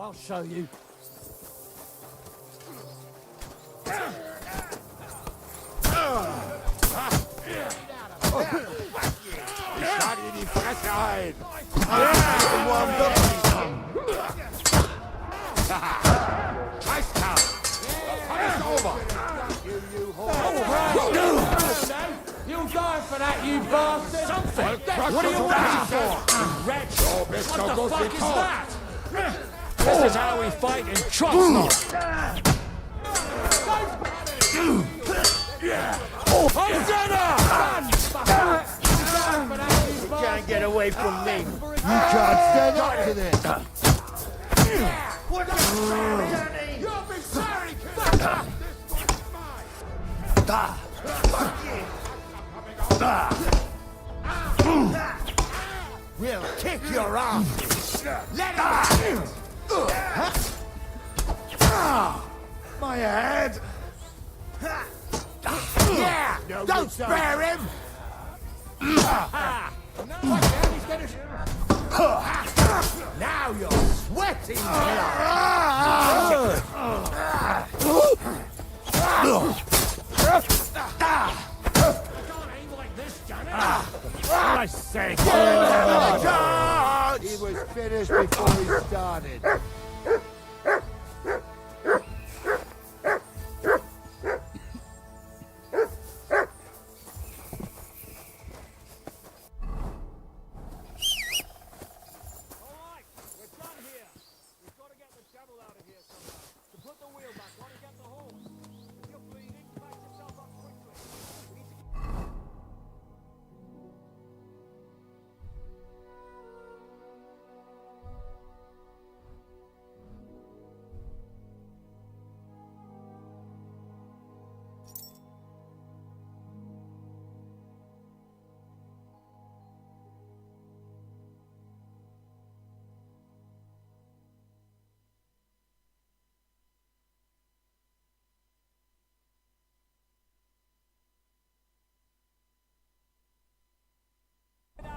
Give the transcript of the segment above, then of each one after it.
I'll show you. Ich schlage dir die Fresse ein! Scheißkerl! Alles over! You'll die for that, you bastard! Something! What are you waiting for? Wretch! Bist What du the gut fuck wie is tot? that? This is how we fight in Trotzdorf! You can't get away from me. You can't stand up to this. What the Danny? You'll be sorry, kid! We'll kick your ass. Let him! My head. Yeah! No, Don't you spare him! Now you're sweating I say, He was finished before we started.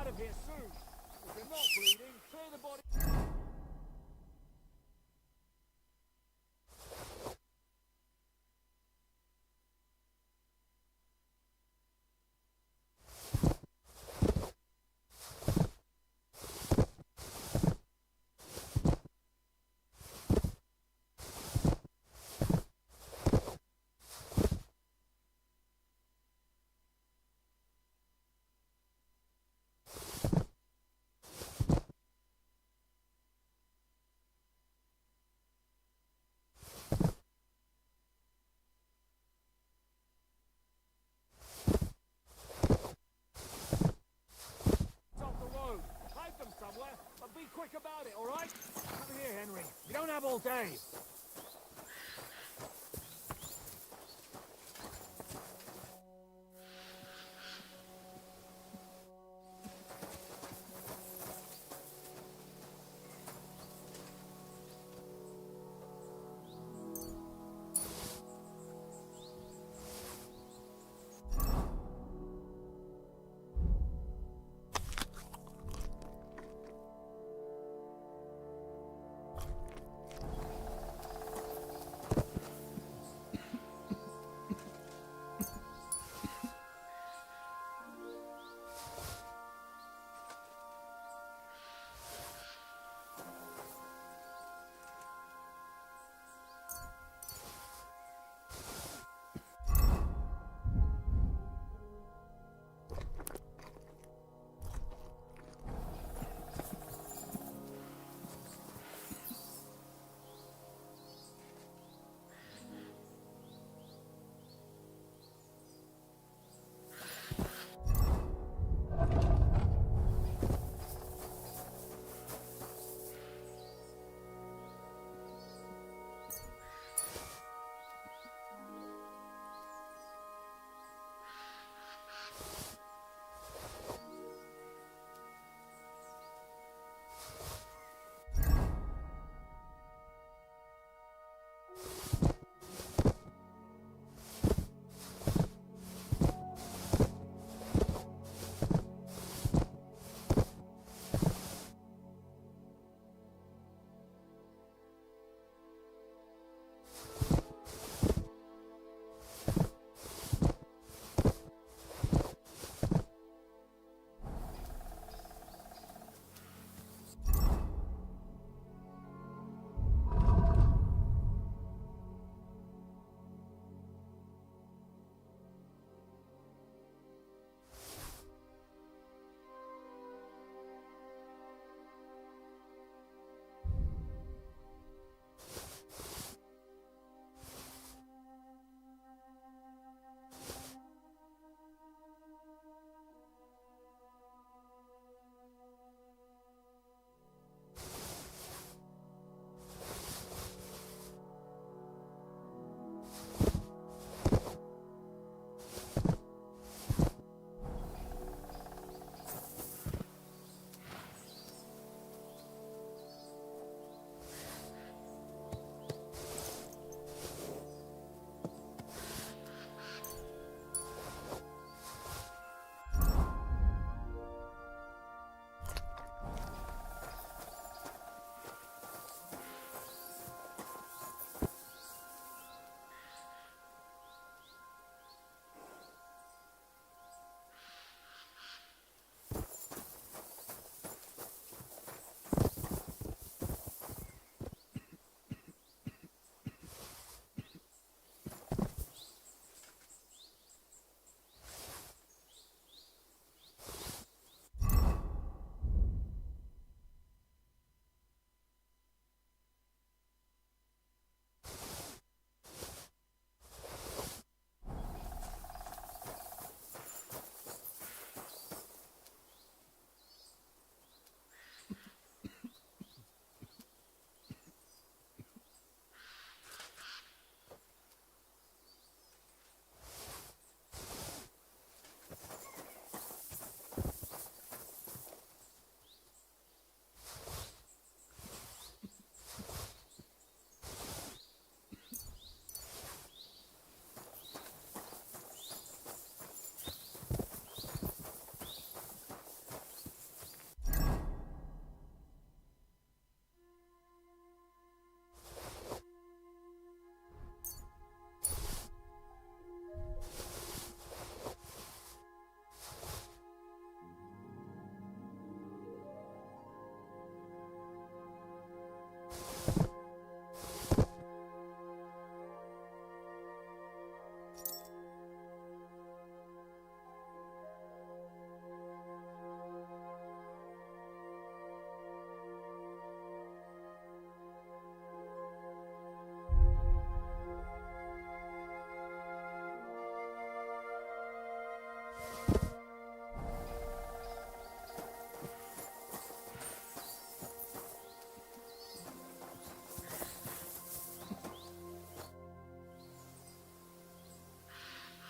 out of here soon. If you're not bleeding, clear the body. Quick about it, all right? Come here, Henry. You don't have all day.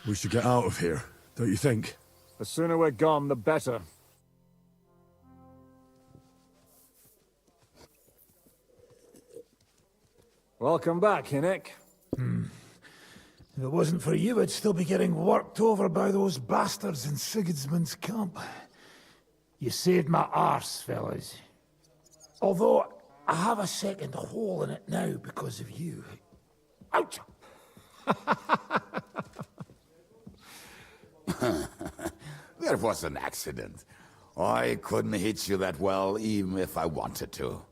We should get out of here, don't you think? The sooner we're gone, the better. Welcome back, Hinnick. If it wasn't for you, I'd still be getting worked over by those bastards in Sigismund's camp. You saved my arse, fellas. Although, I have a second hole in it now because of you. Ouch! That was an accident. I couldn't hit you that well, even if I wanted to.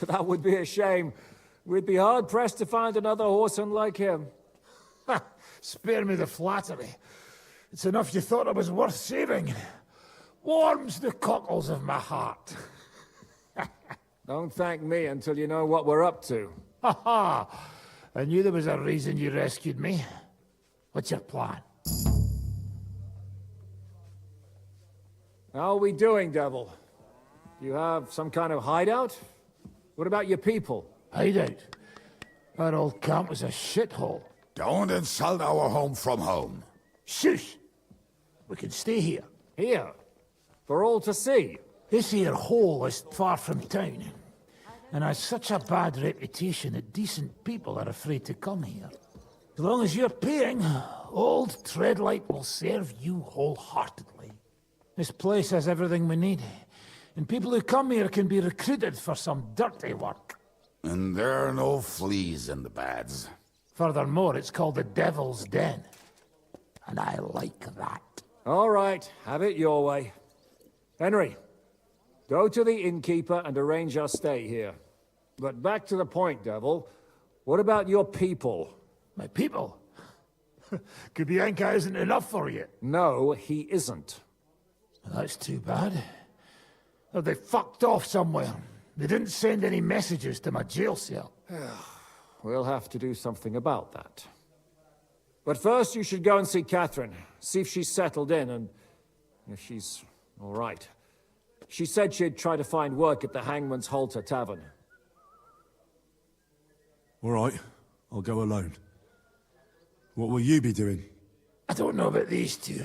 That would be a shame. We'd be hard-pressed to find another horseman like him. Spare me the flattery. It's enough you thought I was worth saving. Warms the cockles of my heart. Don't thank me until you know what we're up to. Ha ha! I knew there was a reason you rescued me. What's your plan? How are we doing, Devil? Do you have some kind of hideout? What about your people? Hideout? Our old camp was a shithole. Don't insult our home from home. Shush! We can stay here. Here? For all to see? This here hole is far from town, and has such a bad reputation that decent people are afraid to come here. As long as you're paying, old Treadlight will serve you wholeheartedly. This place has everything we need, and people who come here can be recruited for some dirty work. And there are no fleas in the beds. Furthermore, it's called the Devil's Den, and I like that. All right, have it your way. Henry, go to the innkeeper and arrange our stay here. But back to the point, Devil. What about your people? My people? Kubienka isn't enough for you. No, he isn't. That's too bad. Oh, they fucked off somewhere. They didn't send any messages to my jail cell. We'll have to do something about that. But first, you should go and see Catherine. See if she's settled in and if she's all right. She said she'd try to find work at the Hangman's Halter Tavern. All right, I'll go alone. What will you be doing? I don't know about these two,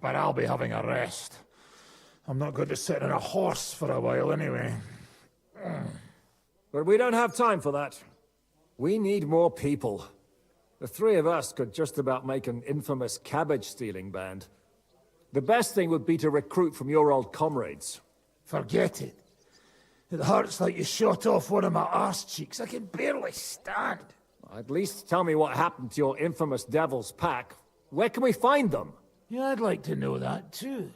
but I'll be having a rest. I'm not going to sit on a horse for a while anyway. But we don't have time for that. We need more people. The three of us could just about make an infamous cabbage-stealing band. The best thing would be to recruit from your old comrades. Forget it. It hurts like you shot off one of my arse cheeks. I can barely stand. At least tell me what happened to your infamous Devil's Pack. Where can we find them? Yeah, I'd like to know that too.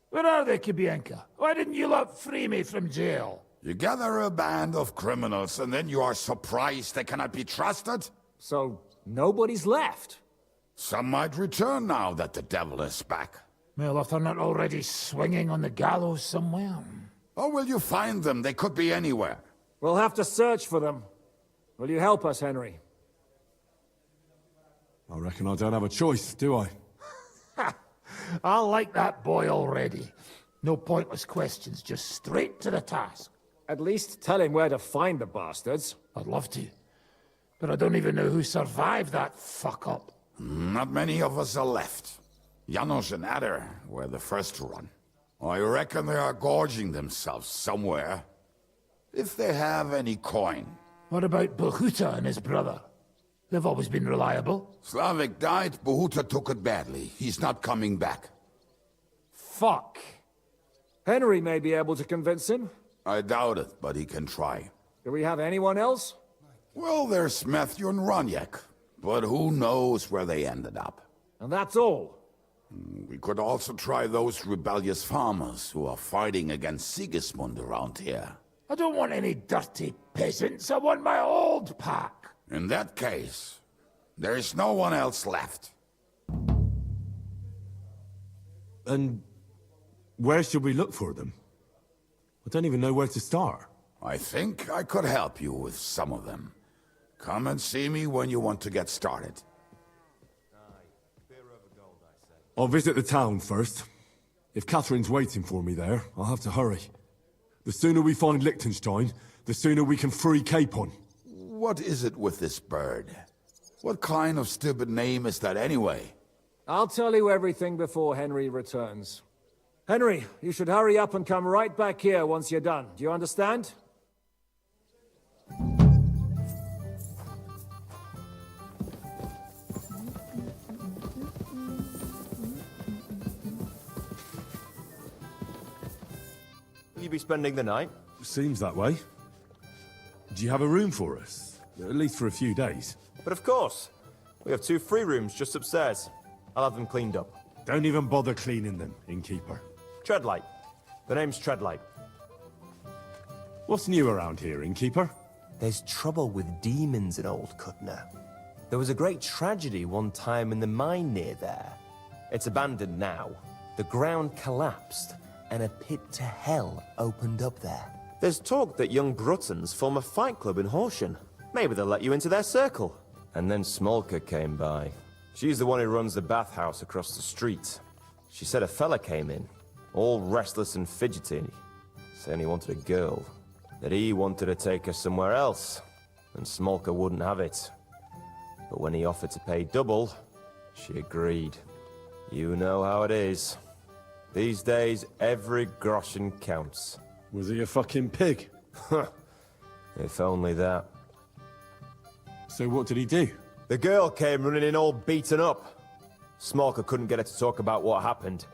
Where are they, Kubienka? Why didn't you lot free me from jail? You gather a band of criminals and then you are surprised they cannot be trusted? So, nobody's left? Some might return now that the devil is back. Well, if they're not already swinging on the gallows somewhere. Or will you find them? They could be anywhere. We'll have to search for them. Will you help us, Henry? I reckon I don't have a choice, do I? I like that boy already. No pointless questions, just straight to the task. At least tell him where to find the bastards. I'd love to. But I don't even know who survived that fuck-up. Not many of us are left. Janos and Adder were the first to run. I reckon they are gorging themselves somewhere. If they have any coin. What about Bohuta and his brother? They've always been reliable. Slavik died, Bohuta took it badly. He's not coming back. Fuck. Henry may be able to convince him. I doubt it, but he can try. Do we have anyone else? Well, there's Matthew and Roniak, but who knows where they ended up. And that's all. We could also try those rebellious farmers who are fighting against Sigismund around here. I don't want any dirty peasants. I want my old pack. In that case, there is no one else left. And where should we look for them? I don't even know where to start. I think I could help you with some of them. Come and see me when you want to get started. I'll visit the town first. If Catherine's waiting for me there, I'll have to hurry. The sooner we find Liechtenstein, the sooner we can free Capon. What is it with this bird? What kind of stupid name is that anyway? I'll tell you everything before Henry returns. Henry, you should hurry up and come right back here once you're done. Do you understand? Will you be spending the night? Seems that way. Do you have a room for us? At least for a few days. But of course. We have 2 free rooms just upstairs. I'll have them cleaned up. Don't even bother cleaning them, innkeeper. Treadlight. The name's Treadlight. What's new around here, innkeeper? There's trouble with demons in Old Cutner. There was a great tragedy one time in the mine near there. It's abandoned now. The ground collapsed, and a pit to hell opened up there. There's talk that young Bruttons form a fight club in Horsham. Maybe they'll let you into their circle. And then Smolka came by. She's the one who runs the bathhouse across the street. She said a fella came in, all restless and fidgety, saying he wanted a girl. That he wanted to take her somewhere else, and Smolka wouldn't have it. But when he offered to pay double, she agreed. You know how it is. These days, every groschen counts. Was he a fucking pig? If only that. So what did he do? The girl came running in all beaten up. Smolka couldn't get her to talk about what happened,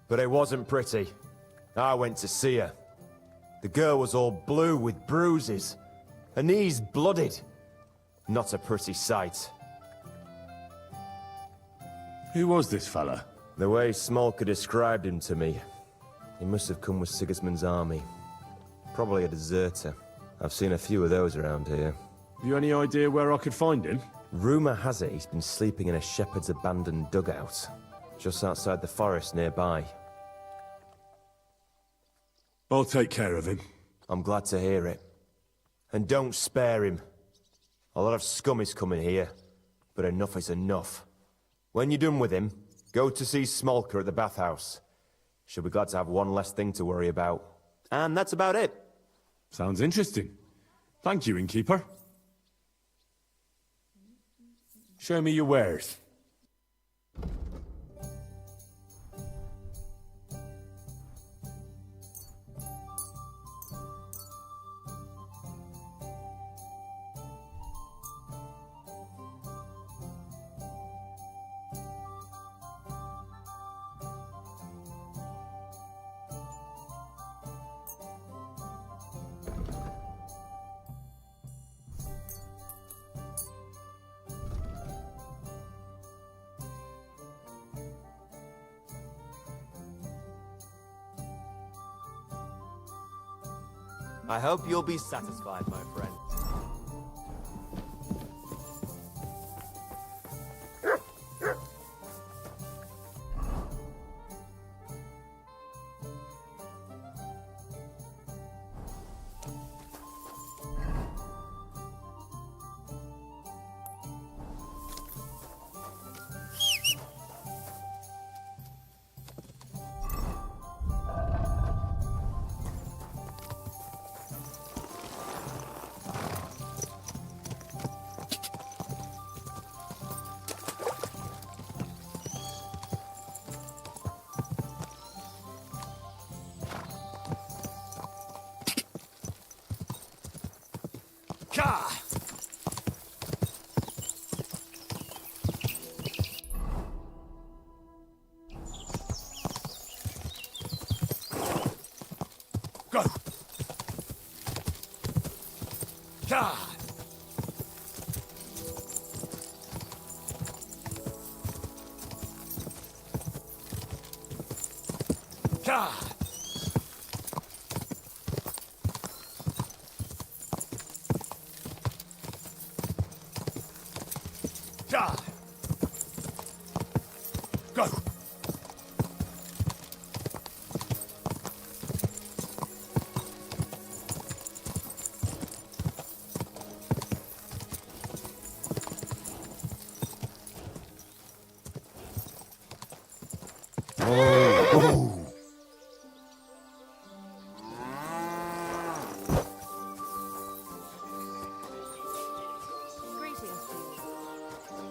but it wasn't pretty. I went to see her. The girl was all blue with bruises, her knees blooded. Not a pretty sight. Who was this fella? The way Smolka described him to me, he must have come with Sigismund's army. Probably a deserter. I've seen a few of those around here. Have you any idea where I could find him? Rumour has it he's been sleeping in a shepherd's abandoned dugout, just outside the forest nearby. I'll take care of him. I'm glad to hear it. And don't spare him. A lot of scum is coming here, but enough is enough. When you're done with him, go to see Smolka at the bathhouse. She'll be glad to have one less thing to worry about. And that's about it. Sounds interesting. Thank you, innkeeper. Show me your wares. I hope you'll be satisfied, my friend. Ka! Go! Ka! Ka! Ka! Go! Greetings to you.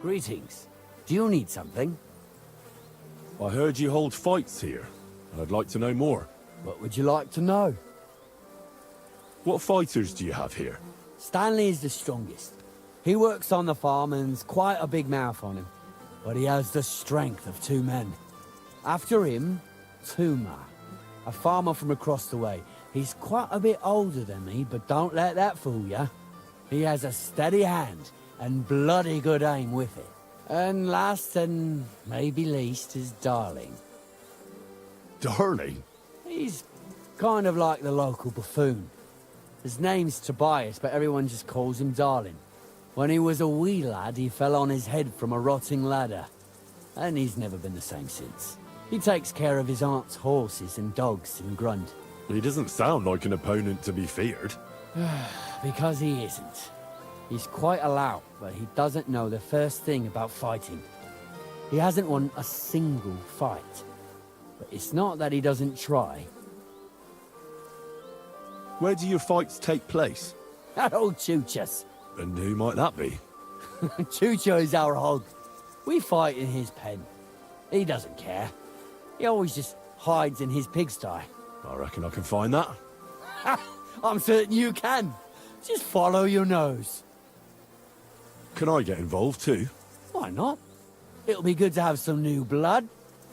Greetings. Do you need something? I heard you hold fights here. I'd like to know more. What would you like to know? What fighters do you have here? Stanley is the strongest. He works on the farm and's quite a big mouth on him. But he has the strength of 2 men. After him, Tuma, a farmer from across the way. He's quite a bit older than me, but don't let that fool ya. He has a steady hand and bloody good aim with it. And last and maybe least is Darling. Darling? He's kind of like the local buffoon. His name's Tobias, but everyone just calls him Darling. When he was a wee lad, he fell on his head from a rotting ladder. And he's never been the same since. He takes care of his aunt's horses and dogs in Grund. He doesn't sound like an opponent to be feared. Because he isn't. He's quite a lout, but he doesn't know the first thing about fighting. He hasn't won a single fight. But it's not that he doesn't try. Where do your fights take place? That old Chuchas. And who might that be? Chucho is our hog. We fight in his pen. He doesn't care. He always just hides in his pigsty. I reckon I can find that. I'm certain you can. Just follow your nose. Can I get involved too? Why not? It'll be good to have some new blood,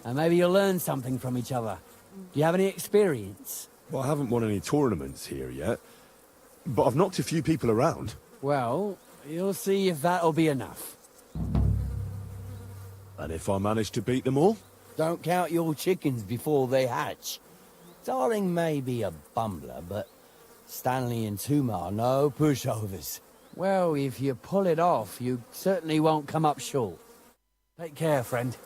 and maybe you'll learn something from each other. Do you have any experience? Well, I haven't won any tournaments here yet, but I've knocked a few people around. Well, you'll see if that'll be enough. And if I manage to beat them all? Don't count your chickens before they hatch. Darling may be a bumbler, but Stanley and Tuma are no pushovers. Well, if you pull it off, you certainly won't come up short. Take care, friend.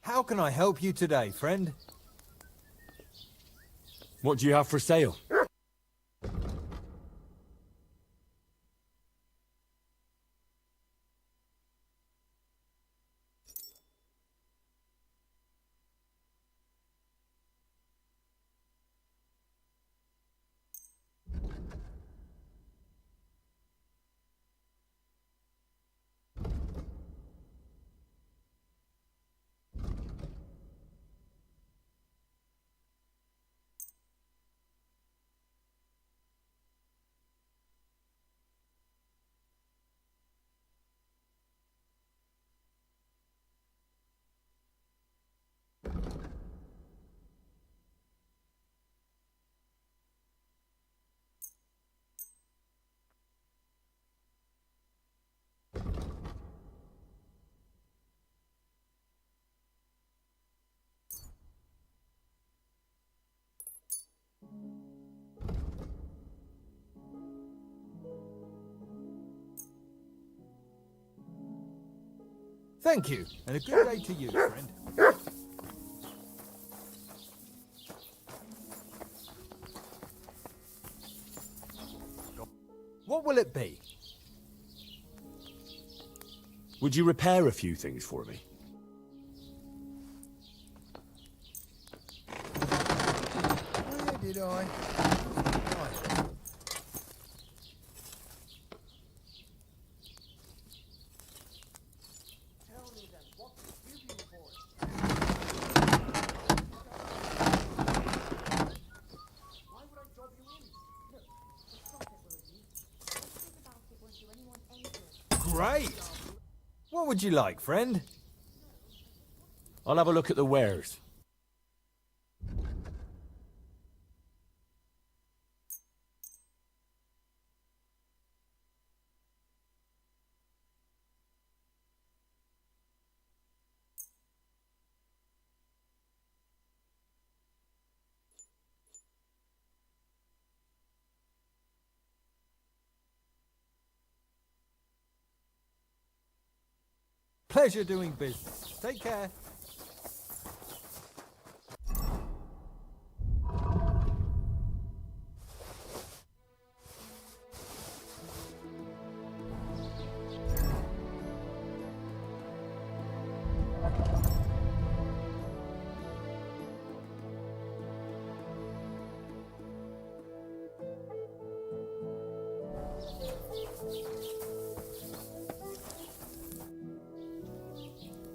How can I help you today, friend? What do you have for sale? Thank you, and a good day to you, friend. What will it be? Would you repair a few things for me? Where did I? Right. Great! What would you like, friend? I'll have a look at the wares. Pleasure doing business. Take care.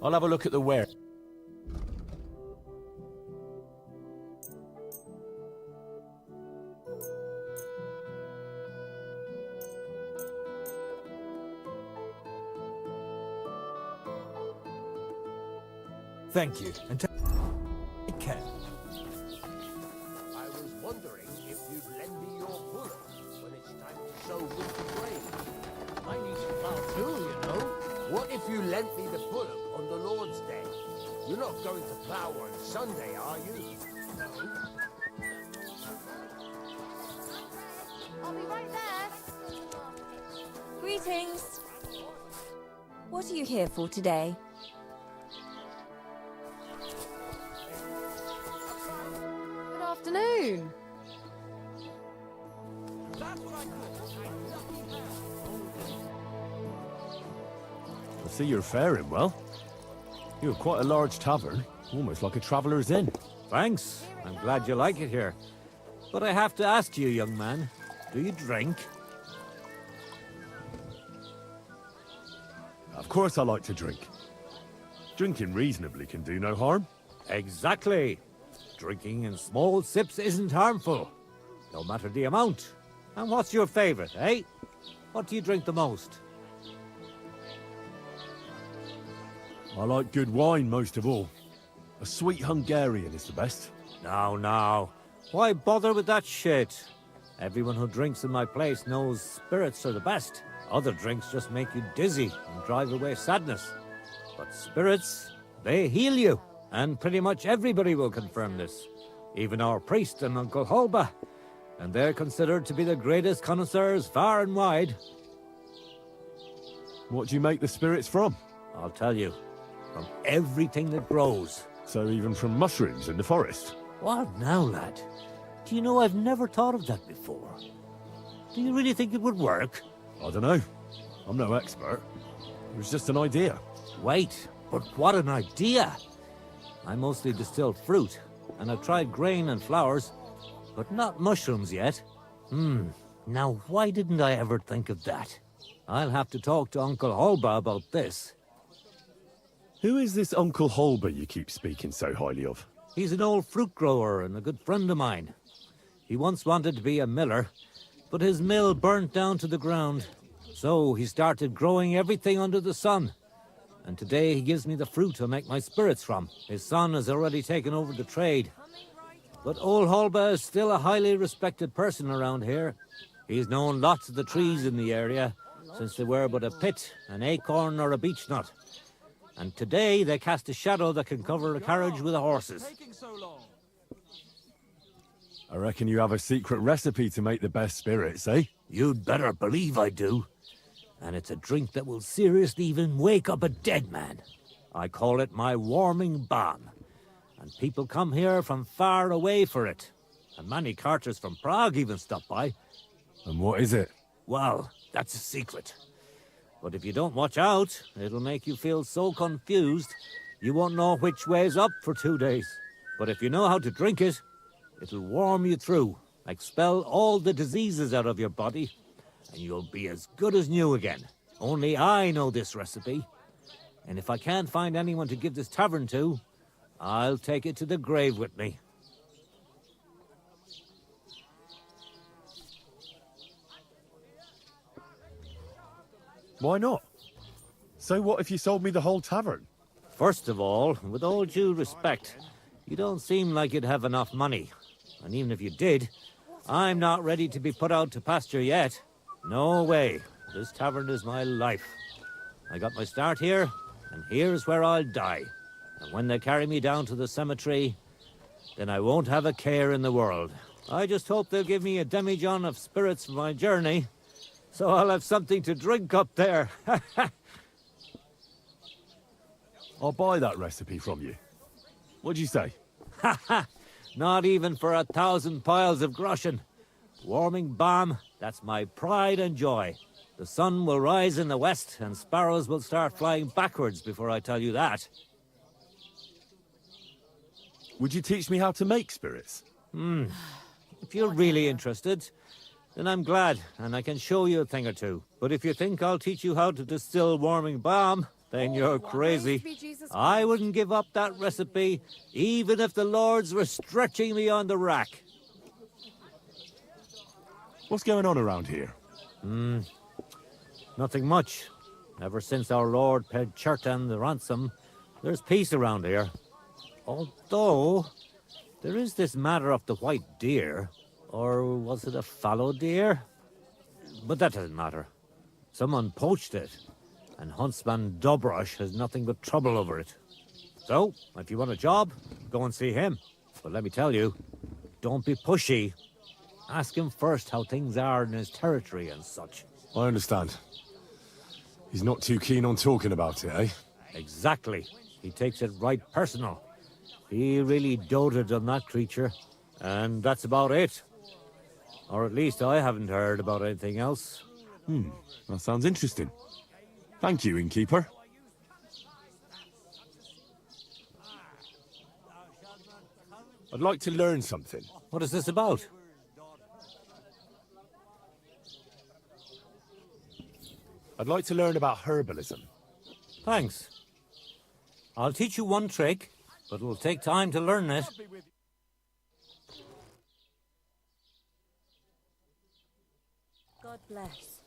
I'll have a look at the wares. Thank you, and take care. I was wondering if you'd lend me your bullock when it's time to sow winter grain. I need some plough too, you know. What if you lent me the bullock on the Lord's Day? You're not going to plough on Sunday, are you? No. I'll be right there. Greetings. What are you here for today? Good afternoon. I see you're faring well. You're quite a large tavern, almost like a traveller's inn. Thanks. I'm glad you like it here. But I have to ask you, young man, do you drink? Of course I like to drink. Drinking reasonably can do no harm. Exactly. Drinking in small sips isn't harmful, no matter the amount. And what's your favorite, eh? What do you drink the most? I like good wine most of all. A sweet Hungarian is the best. Now. Why bother with that shit? Everyone who drinks in my place knows spirits are the best. Other drinks just make you dizzy and drive away sadness. But spirits, they heal you. And pretty much everybody will confirm this. Even our priest and Uncle Holba. And they're considered to be the greatest connoisseurs far and wide. What do you make the spirits from? I'll tell you. From everything that grows. So even from mushrooms in the forest? What now, lad? Do you know I've never thought of that before? Do you really think it would work? I don't know. I'm no expert. It was just an idea. Wait, but what an idea! I mostly distill fruit, and I've tried grain and flowers, but not mushrooms yet. Now why didn't I ever think of that? I'll have to talk to Uncle Holba about this. Who is this Uncle Holba you keep speaking so highly of? He's an old fruit grower and a good friend of mine. He once wanted to be a miller, but his mill burnt down to the ground. So he started growing everything under the sun. And today he gives me the fruit to make my spirits from. His son has already taken over the trade. But old Holba is still a highly respected person around here. He's known lots of the trees in the area, since they were but a pit, an acorn or a beech nut. And today they cast a shadow that can cover a carriage with the horses. I reckon you have a secret recipe to make the best spirits, eh? You'd better believe I do. And it's a drink that will seriously even wake up a dead man. I call it my warming balm, and people come here from far away for it. And many carters from Prague even stop by. And what is it? Well, that's a secret. But if you don't watch out, it'll make you feel so confused, you won't know which way's up for 2 days. But if you know how to drink it, it'll warm you through, expel all the diseases out of your body, and you'll be as good as new again. Only I know this recipe. And if I can't find anyone to give this tavern to, I'll take it to the grave with me. Why not? So what if you sold me the whole tavern? First of all, with all due respect, you don't seem like you'd have enough money. And even if you did, I'm not ready to be put out to pasture yet. No way. This tavern is my life. I got my start here, and here's where I'll die. And when they carry me down to the cemetery, then I won't have a care in the world. I just hope they'll give me a demijohn of spirits for my journey, so I'll have something to drink up there. I'll buy that recipe from you. What'd you say? Not even for 1,000 piles of groschen. Warming balm, that's my pride and joy. The sun will rise in the west, and sparrows will start flying backwards before I tell you that. Would you teach me how to make spirits? If you're really interested, then I'm glad, and I can show you a thing or two. But if you think I'll teach you how to distill warming balm, then you're crazy. I wouldn't give up that recipe, even if the lords were stretching me on the rack. What's going on around here? Nothing much. Ever since our lord paid Chertan the ransom, there's peace around here. Although, there is this matter of the white deer. Or was it a fallow deer? But that doesn't matter. Someone poached it, and Huntsman Dobrosh has nothing but trouble over it. So, if you want a job, go and see him. But let me tell you, don't be pushy. Ask him first how things are in his territory and such. I understand. He's not too keen on talking about it, eh? Exactly. He takes it right personal. He really doted on that creature, and that's about it. Or at least I haven't heard about anything else. That sounds interesting. Thank you, innkeeper. I'd like to learn something. What is this about? I'd like to learn about herbalism. Thanks. I'll teach you one trick, but it'll take time to learn it. God bless.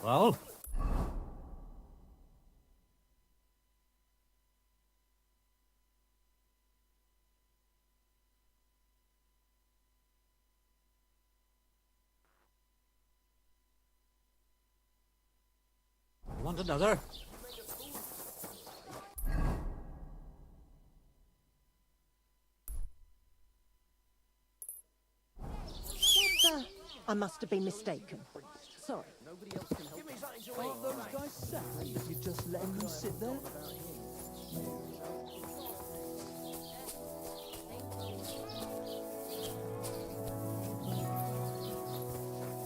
Well? Want another? I must have been mistaken. Sorry. Aren't those guys sad if you just let them sit there?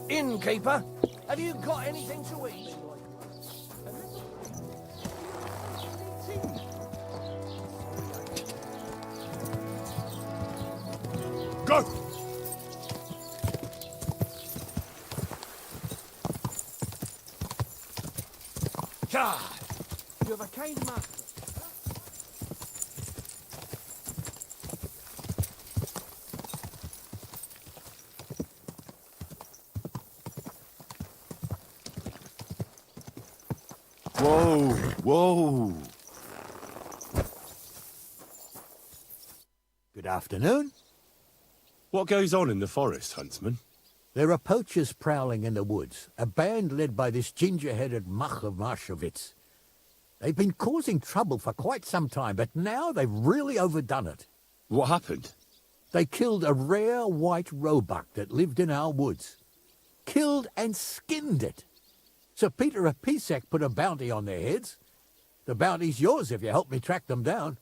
Innkeeper, have you got anything to eat? Go! God! You have a kind master. Whoa, whoa. Good afternoon. What goes on in the forest, huntsman? There are poachers prowling in the woods, a band led by this ginger-headed muck of Marshowitz. They've been causing trouble for quite some time, but now they've really overdone it. What happened? They killed a rare white roebuck that lived in our woods. Killed and skinned it. Sir Peter of Pisek put a bounty on their heads. The bounty's yours if you help me track them down.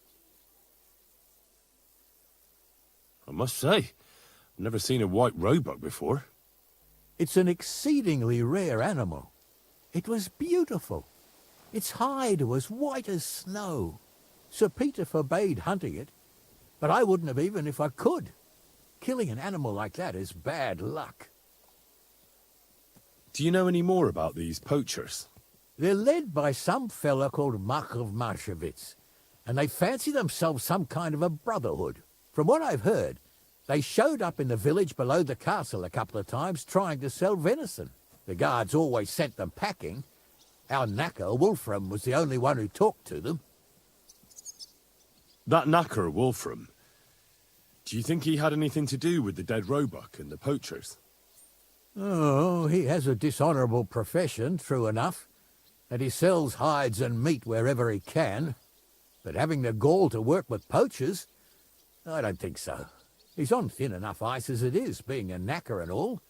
I must say, I've never seen a white roebuck before. It's an exceedingly rare animal. It was beautiful. Its hide was white as snow. Sir Peter forbade hunting it, but I wouldn't have even if I could. Killing an animal like that is bad luck. Do you know any more about these poachers? They're led by some fella called Mark of Marshowitz, and they fancy themselves some kind of a brotherhood. From what I've heard, they showed up in the village below the castle a couple of times trying to sell venison. The guards always sent them packing. Our knacker, Wolfram, was the only one who talked to them. That knacker, Wolfram, do you think he had anything to do with the dead roebuck and the poachers? Oh, he has a dishonourable profession, true enough, and he sells hides and meat wherever he can. But having the gall to work with poachers, I don't think so. He's on thin enough ice as it is, being a knacker and all.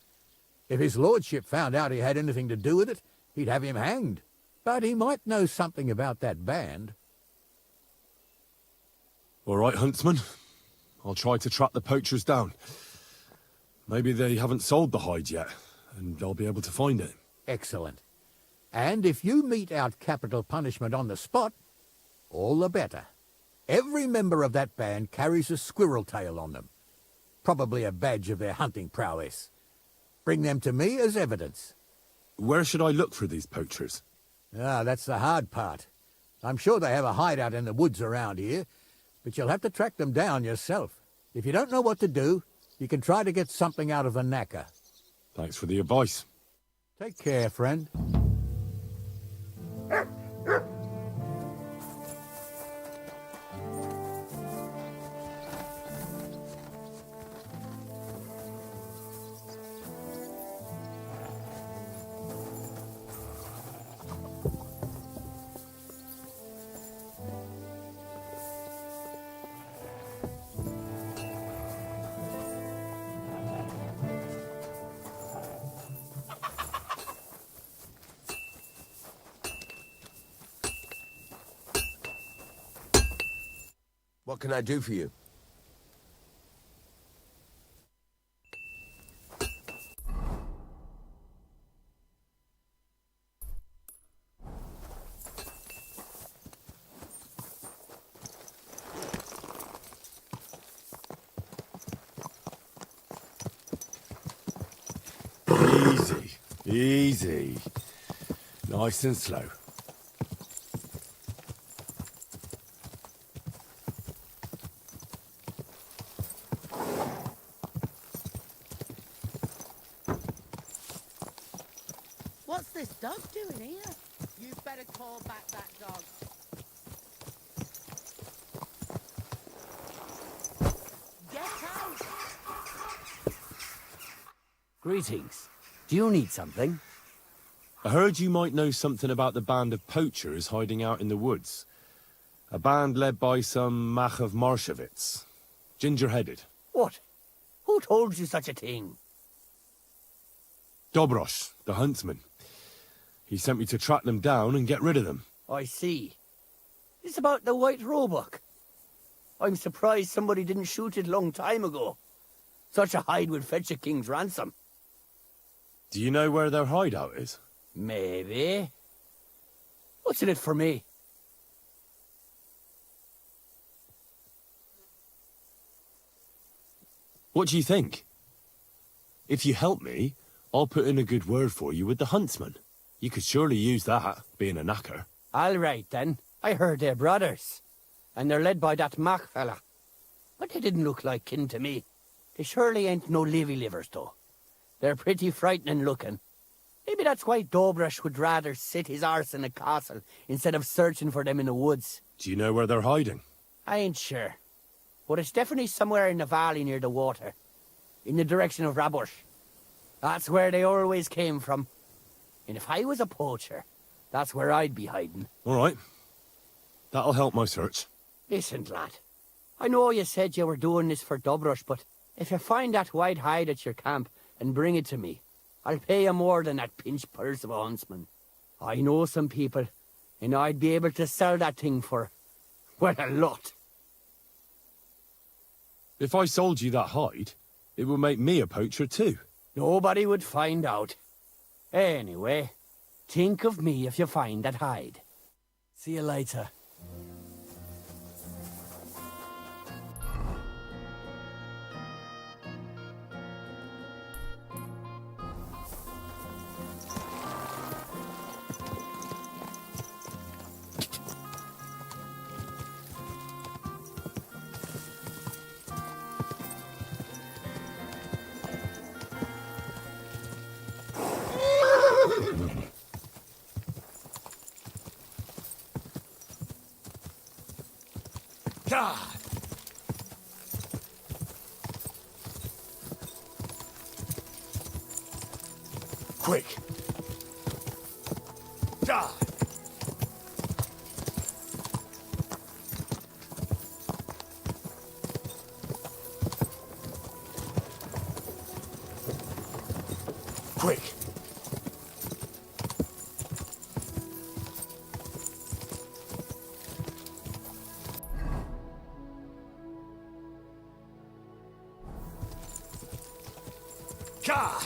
If his lordship found out he had anything to do with it, he'd have him hanged. But he might know something about that band. All right, huntsman. I'll try to track the poachers down. Maybe they haven't sold the hide yet, and I'll be able to find it. Excellent. And if you mete out capital punishment on the spot, all the better. Every member of that band carries a squirrel tail on them. Probably a badge of their hunting prowess. Bring them to me as evidence. Where should I look for these poachers? Ah, that's the hard part. I'm sure they have a hideout in the woods around here, but you'll have to track them down yourself. If you don't know what to do, you can try to get something out of the knacker. Thanks for the advice. Take care, friend. What can I do for you? Easy, easy. Nice and slow. What's this dog doing here? You better call back that dog. Get out! Greetings. Do you need something? I heard you might know something about the band of poachers hiding out in the woods. A band led by some Mach of Marshevitz. Ginger-headed. What? Who told you such a thing? Dobrosh, the huntsman. He sent me to track them down and get rid of them. I see. It's about the White Roebuck. I'm surprised somebody didn't shoot it long time ago. Such a hide would fetch a king's ransom. Do you know where their hideout is? Maybe. What's in it for me? What do you think? If you help me, I'll put in a good word for you with the huntsman. You could surely use that, being a knacker. All right, then. I heard they're brothers. And they're led by that Mach fella. But they didn't look like kin to me. They surely ain't no livers, though. They're pretty frightening looking. Maybe that's why Dobrosh would rather sit his arse in a castle instead of searching for them in the woods. Do you know where they're hiding? I ain't sure. But it's definitely somewhere in the valley near the water. In the direction of Rabush. That's where they always came from. And if I was a poacher, that's where I'd be hiding. All right. That'll help my search. Listen, lad. I know you said you were doing this for Dobrosh, but if you find that white hide at your camp and bring it to me, I'll pay you more than that pinch purse of a huntsman. I know some people, and I'd be able to sell that thing for, well, a lot. If I sold you that hide, it would make me a poacher too. Nobody would find out. Anyway, think of me if you find that hide. See you later. God! Quick! God! Quick! God!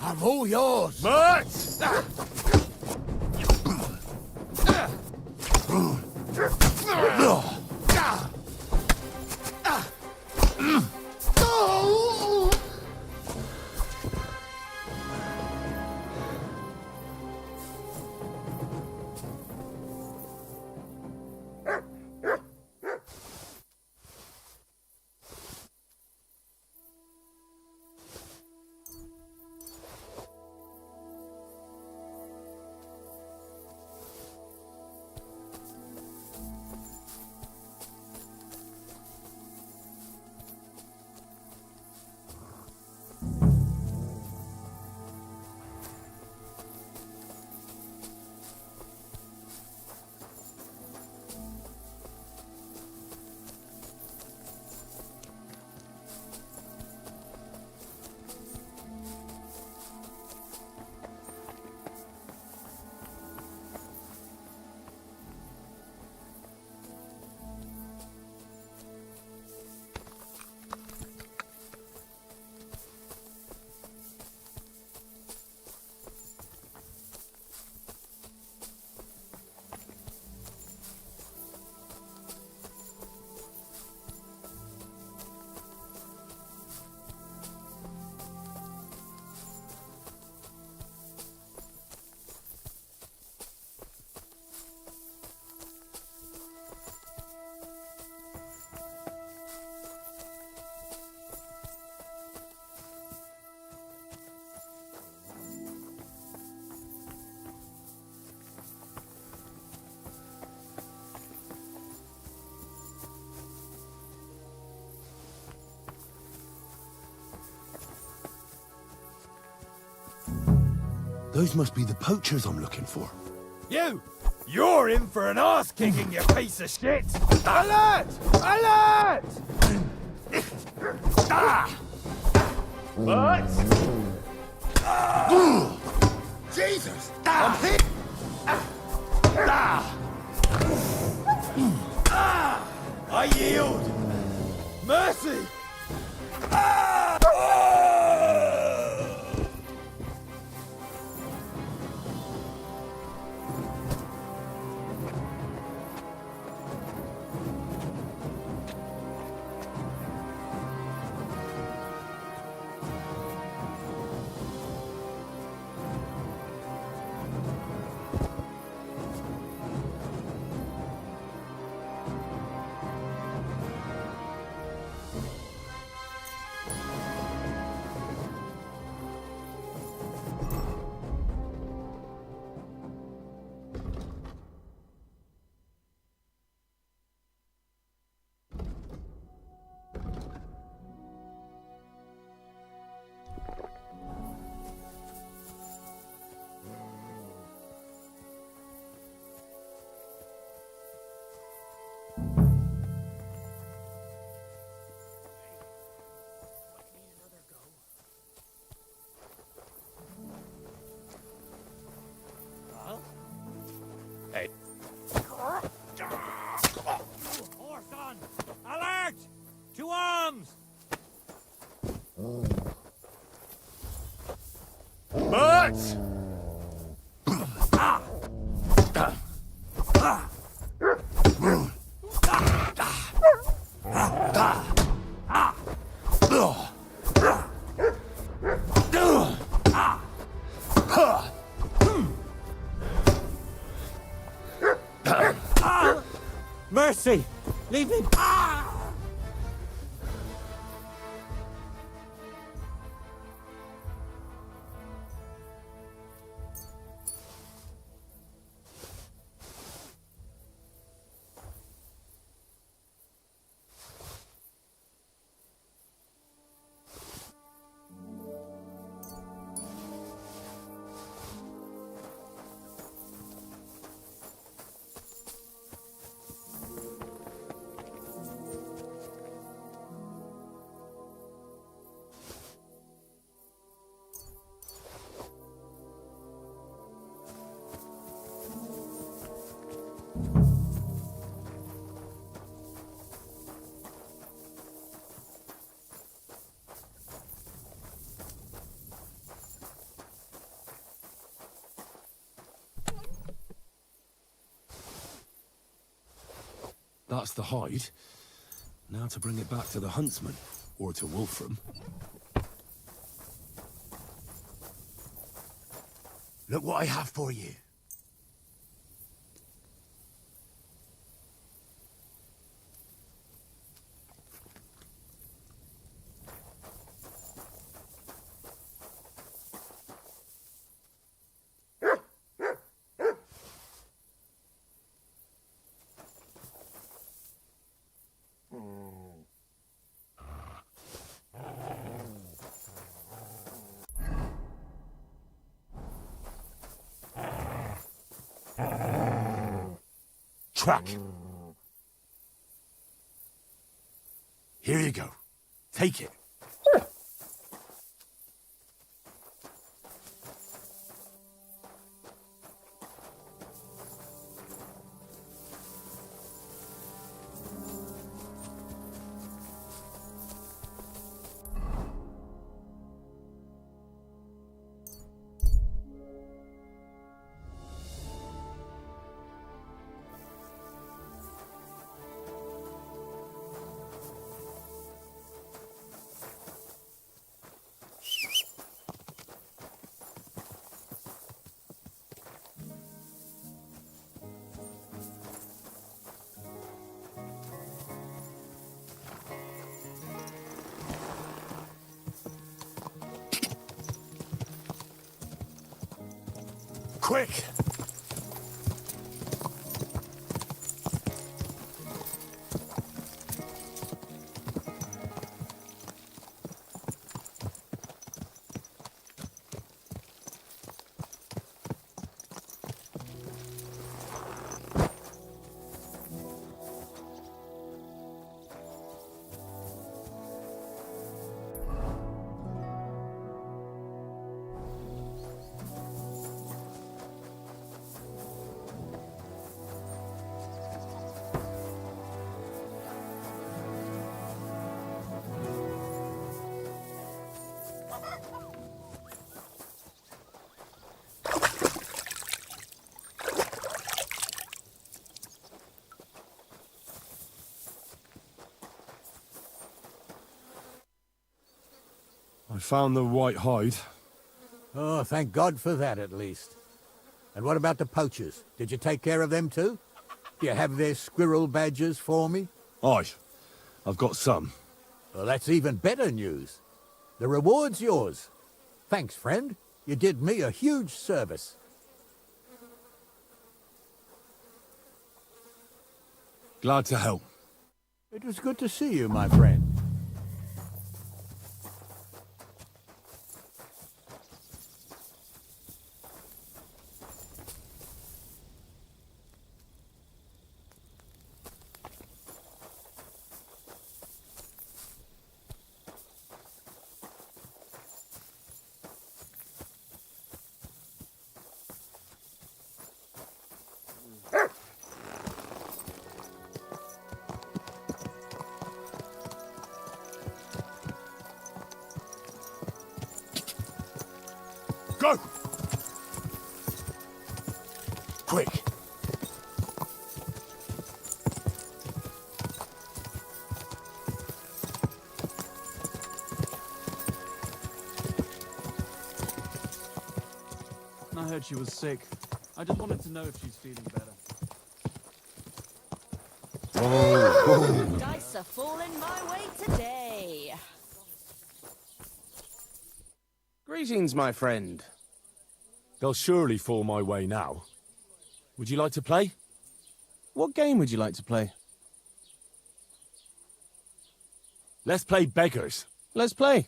I'm all yours. But... Those must be the poachers I'm looking for. You! You're in for an arse-kicking, you piece of shit! Alert! Alert! What? Jesus! I'm hit! I yield! Mercy! Horse on! Alert! To arms! Butts! Mercy! Leave me! That's the hide. Now to bring it back to the huntsman, or to Wolfram. Look what I have for you. Track. Here you go. Take it. Quick! I found the white hide. Oh, thank God for that, at least. And what about the poachers? Did you take care of them too? Do you have their squirrel badges for me? Aye. I've got some. Well, that's even better news. The reward's yours. Thanks, friend. You did me a huge service. Glad to help. It was good to see you, my friend. Go! Quick! I heard she was sick. I just wanted to know if she's feeling better. Dice are falling my way today. Greetings, my friend. They'll surely fall my way now. Would you like to play? What game would you like to play? Let's play beggars. Let's play.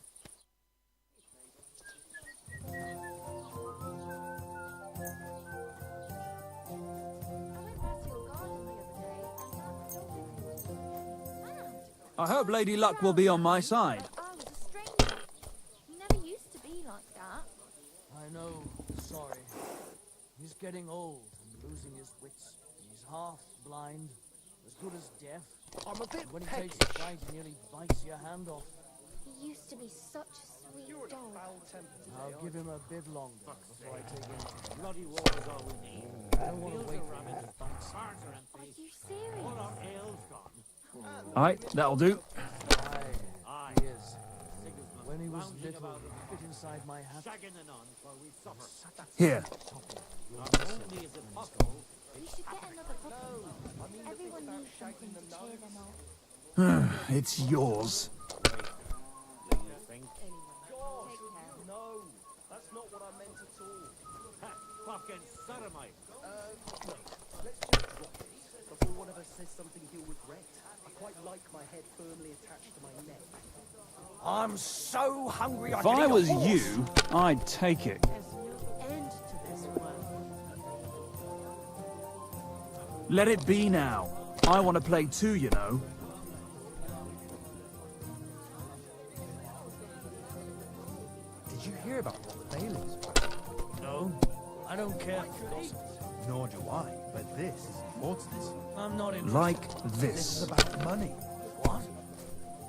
I hope Lady Luck will be on my side. He never used to be like that. I know, sorry. He's getting old and losing his wits. He's half blind, as good as deaf. I'm a bit When he petty. takes a bite, he nearly bites your hand off. He used to be such a sweet dog. I'll give him a bit longer before I take him. Bloody water's all we need. I don't want to wait for him to bite some. Are you serious? All our ale's gone. Aye, that'll do. Aye. He is. When he was little, he fit inside my hat. Shagging and on while we suffer. Here. Not only is it possible, We should get another puppy. Everyone needs something to cheer them up. It's yours. No, that's not what I meant at all. fucking sodomite. Wait, let's just drop this before one of us says something he'll regret. I quite like my head firmly attached to my neck. I'm so hungry. If I was you, I'd take it. There's no end to this world. Let it be now. I want to play too, you know. Did you hear about what the bailiffs were? No, I don't care for gossip. Nor do I, but this is important. I'm not interested. Like This this. is about money. What?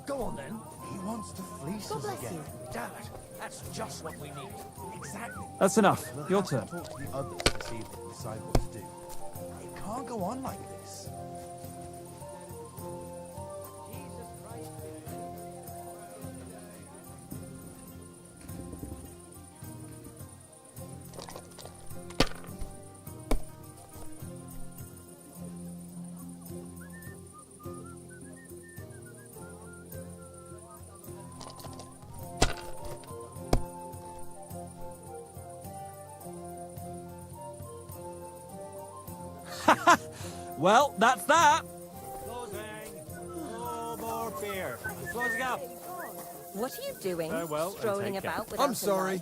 Go on then. He wants to fleece God us bless again. you. Damn it. That's just what we need. Exactly. That's enough. We'll Your have to turn. talk to the others to see if they decide what to do. It can't go on like this. Well, that's that. Closing. No more beer. Closing up. What are you doing? Farewell and Strolling take care. about without I'm sorry.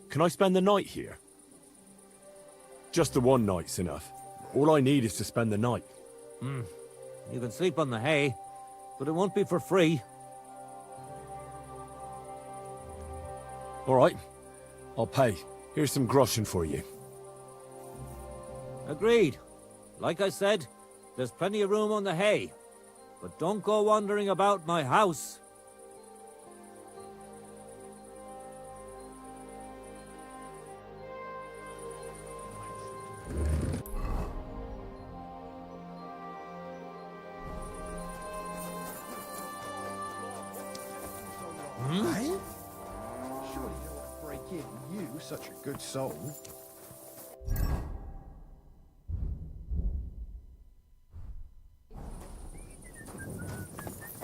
Can I spend the night here? Just the one night's enough. All I need is to spend the night. You can sleep on the hay, but it won't be for free. All right. I'll pay. Here's some groschen for you. Agreed. Like I said, there's plenty of room on the hay. But don't go wandering about my house. such a good soul.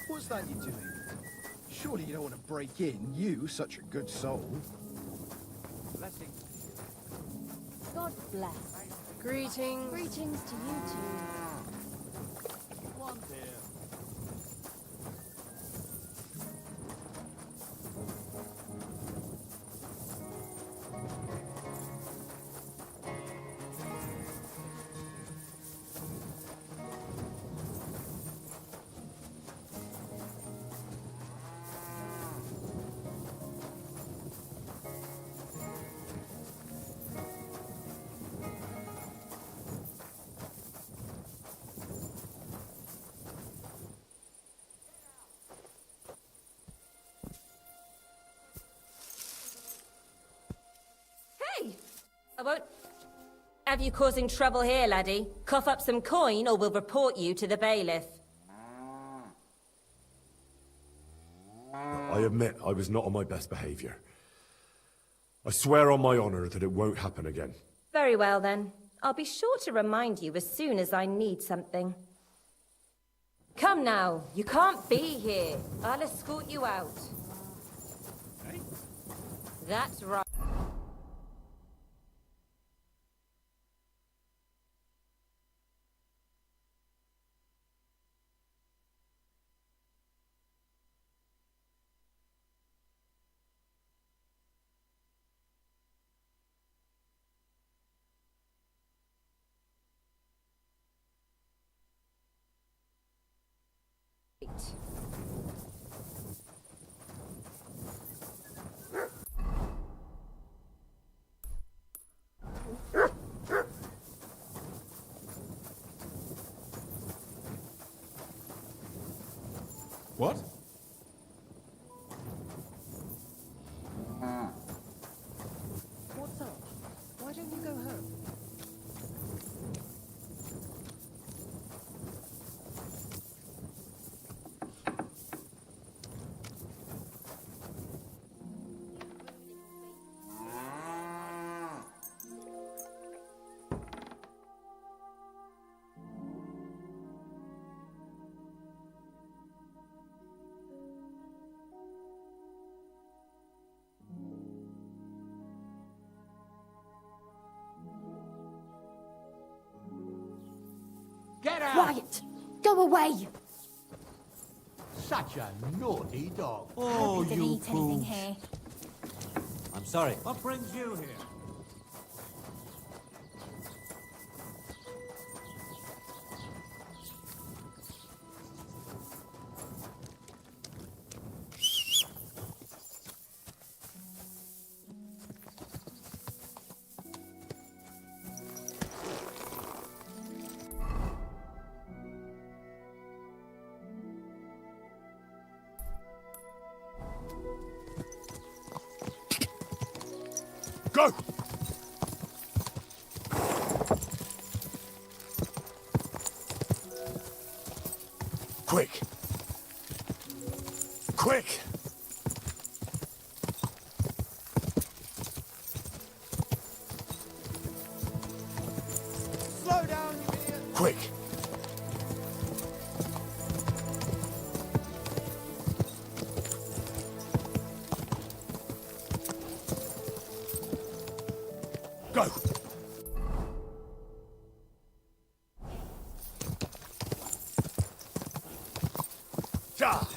What's that you're doing? Surely you don't want to break in, you, such a good soul. Blessing. God bless. Greetings. Greetings to you too. One here. Hey! I won't have you causing trouble here, laddie. Cough up some coin or we'll report you to the bailiff. I admit I was not on my best behavior. I swear on my honor that it won't happen again. Very well then. I'll be sure to remind you as soon as I need something. Come now, you can't be here. I'll escort you out. That's right. What? What's up? Why don't you go home? Get out! Quiet! Go away! Such a naughty dog. Oh, you didn't eat anything here. I'm sorry. What brings you here? Go! Quick! Quick! Slow down, you idiot! Quick! Go! Ja!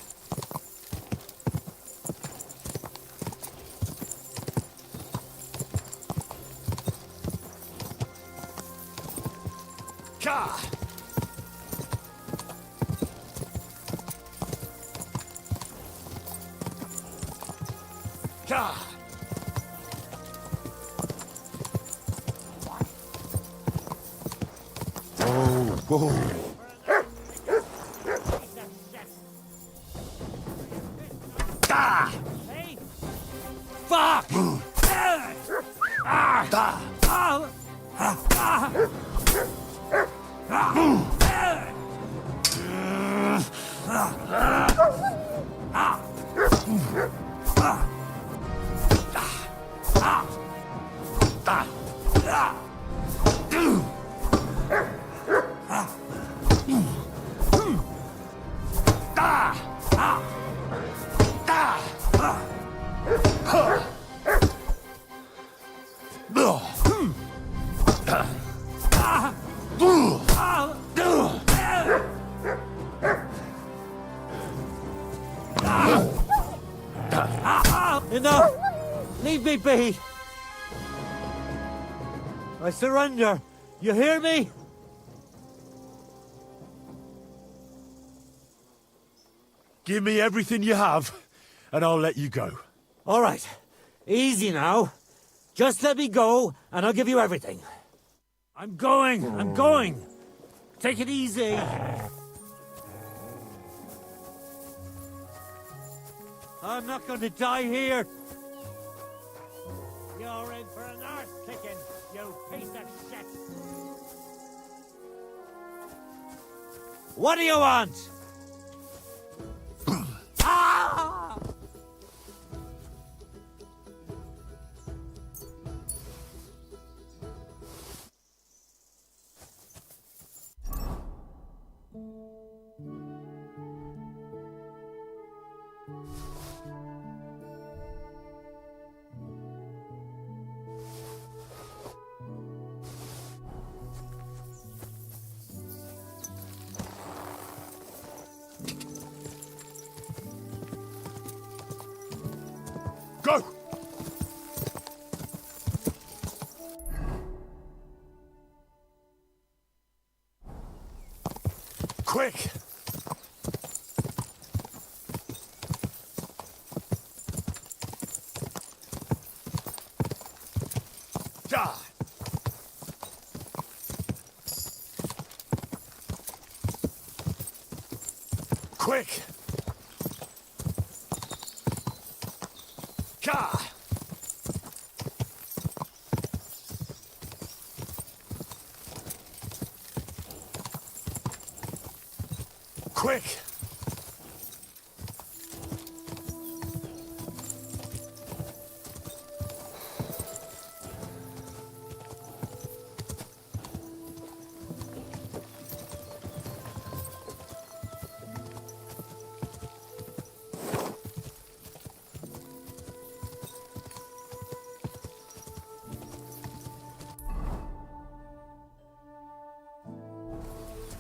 Ka! Ka! Whoa! Da! Hey! Fuck! Da! Enough! Leave me be! I surrender! You hear me? Give me everything you have, and I'll let you go. All right. Easy now. Just let me go, and I'll give you everything. I'm going! I'm going! Take it easy! I'm not going to die here! You're in for an arse kicking, you piece of shit! What do you want? Ah! Go! Quick! Ja! Quick! Ja! Quick!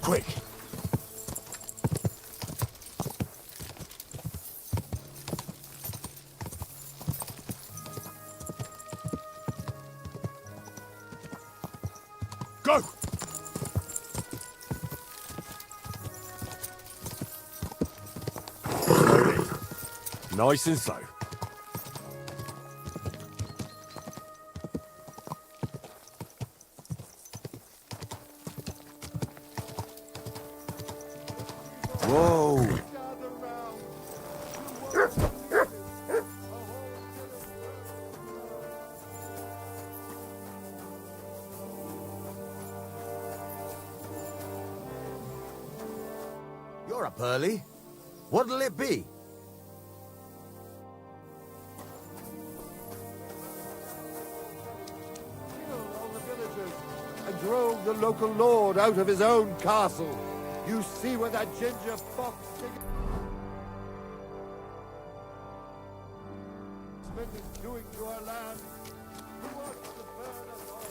Quick! Go! Slowly. Nice and slow. Whoa! You're up early. What'll it be? Killed all the villagers and drove the local lord out of his own castle. You see what that ginger fox is doing to our land. He wants to burn us all.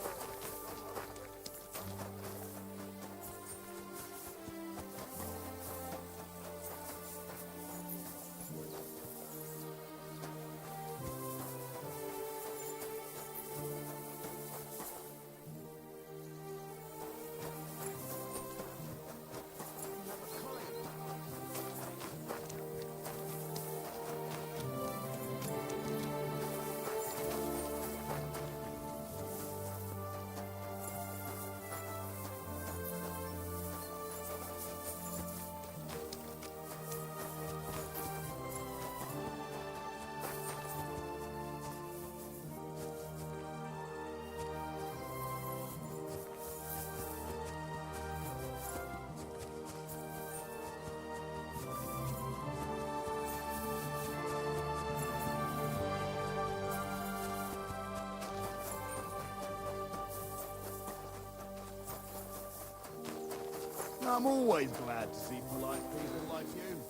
I'm always glad to see polite people like you.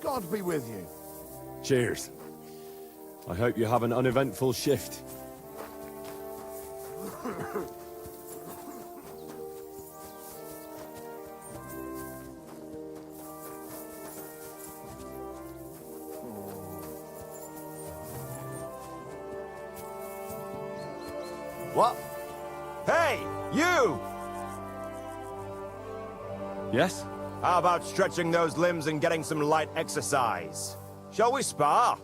God be with you. Cheers. I hope you have an uneventful shift. What? Hey, you! Yes? How about stretching those limbs and getting some light exercise? Shall we spar?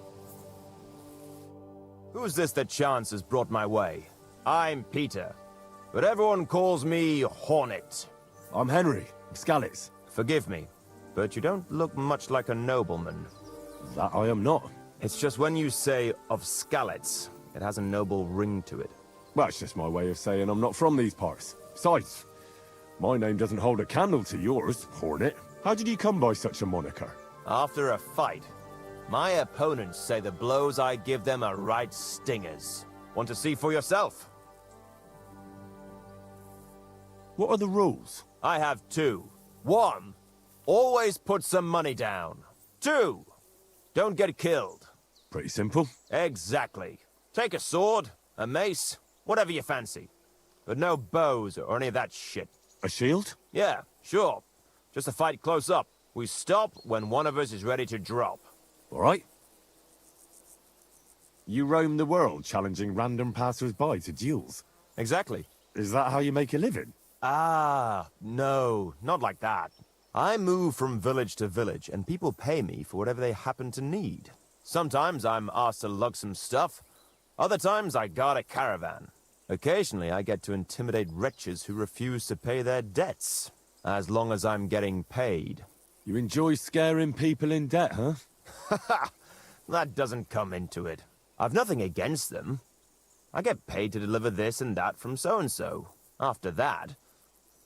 Who's this that chance has brought my way? I'm Peter, but everyone calls me Hornet. I'm Henry, Scalets. Forgive me, but you don't look much like a nobleman. That I am not. It's just when you say of Scalets, it has a noble ring to it. Well, it's just my way of saying I'm not from these parts. Besides, my name doesn't hold a candle to yours, Hornet. How did you come by such a moniker? After a fight, my opponents say the blows I give them are right stingers. Want to see for yourself? What are the rules? I have two. One, always put some money down. Two, don't get killed. Pretty simple. Exactly. Take a sword, a mace, whatever you fancy. But no bows or any of that shit. A shield? Yeah, sure. Just a fight close up. We stop when one of us is ready to drop. All right. You roam the world challenging random passers-by to duels. Exactly. Is that how you make a living? Ah, no, not like that. I move from village to village, and people pay me for whatever they happen to need. Sometimes I'm asked to lug some stuff. Other times I guard a caravan. Occasionally I get to intimidate wretches who refuse to pay their debts, as long as I'm getting paid. You enjoy scaring people in debt, huh? That doesn't come into it. I've nothing against them. I get paid to deliver this and that from so-and-so. After that,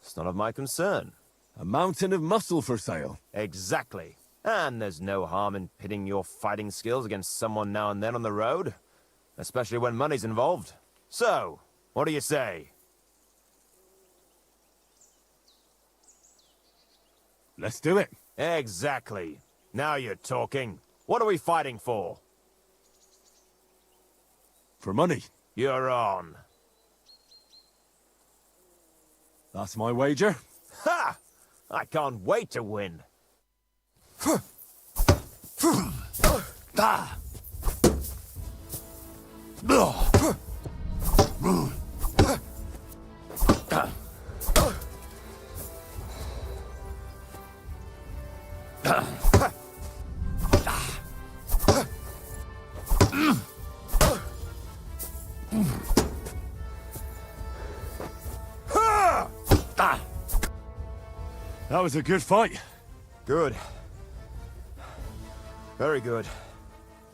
it's none of my concern. A mountain of muscle for sale. Exactly. And there's no harm in pitting your fighting skills against someone now and then on the road. Especially when money's involved. So, what do you say? Let's do it. Exactly. Now you're talking. What are we fighting for? For money. You're on. That's my wager. Ha! I can't wait to win. That was a good fight. Good. Very good.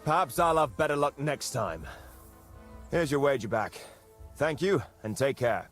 Perhaps I'll have better luck next time. Here's your wager back. Thank you, and take care.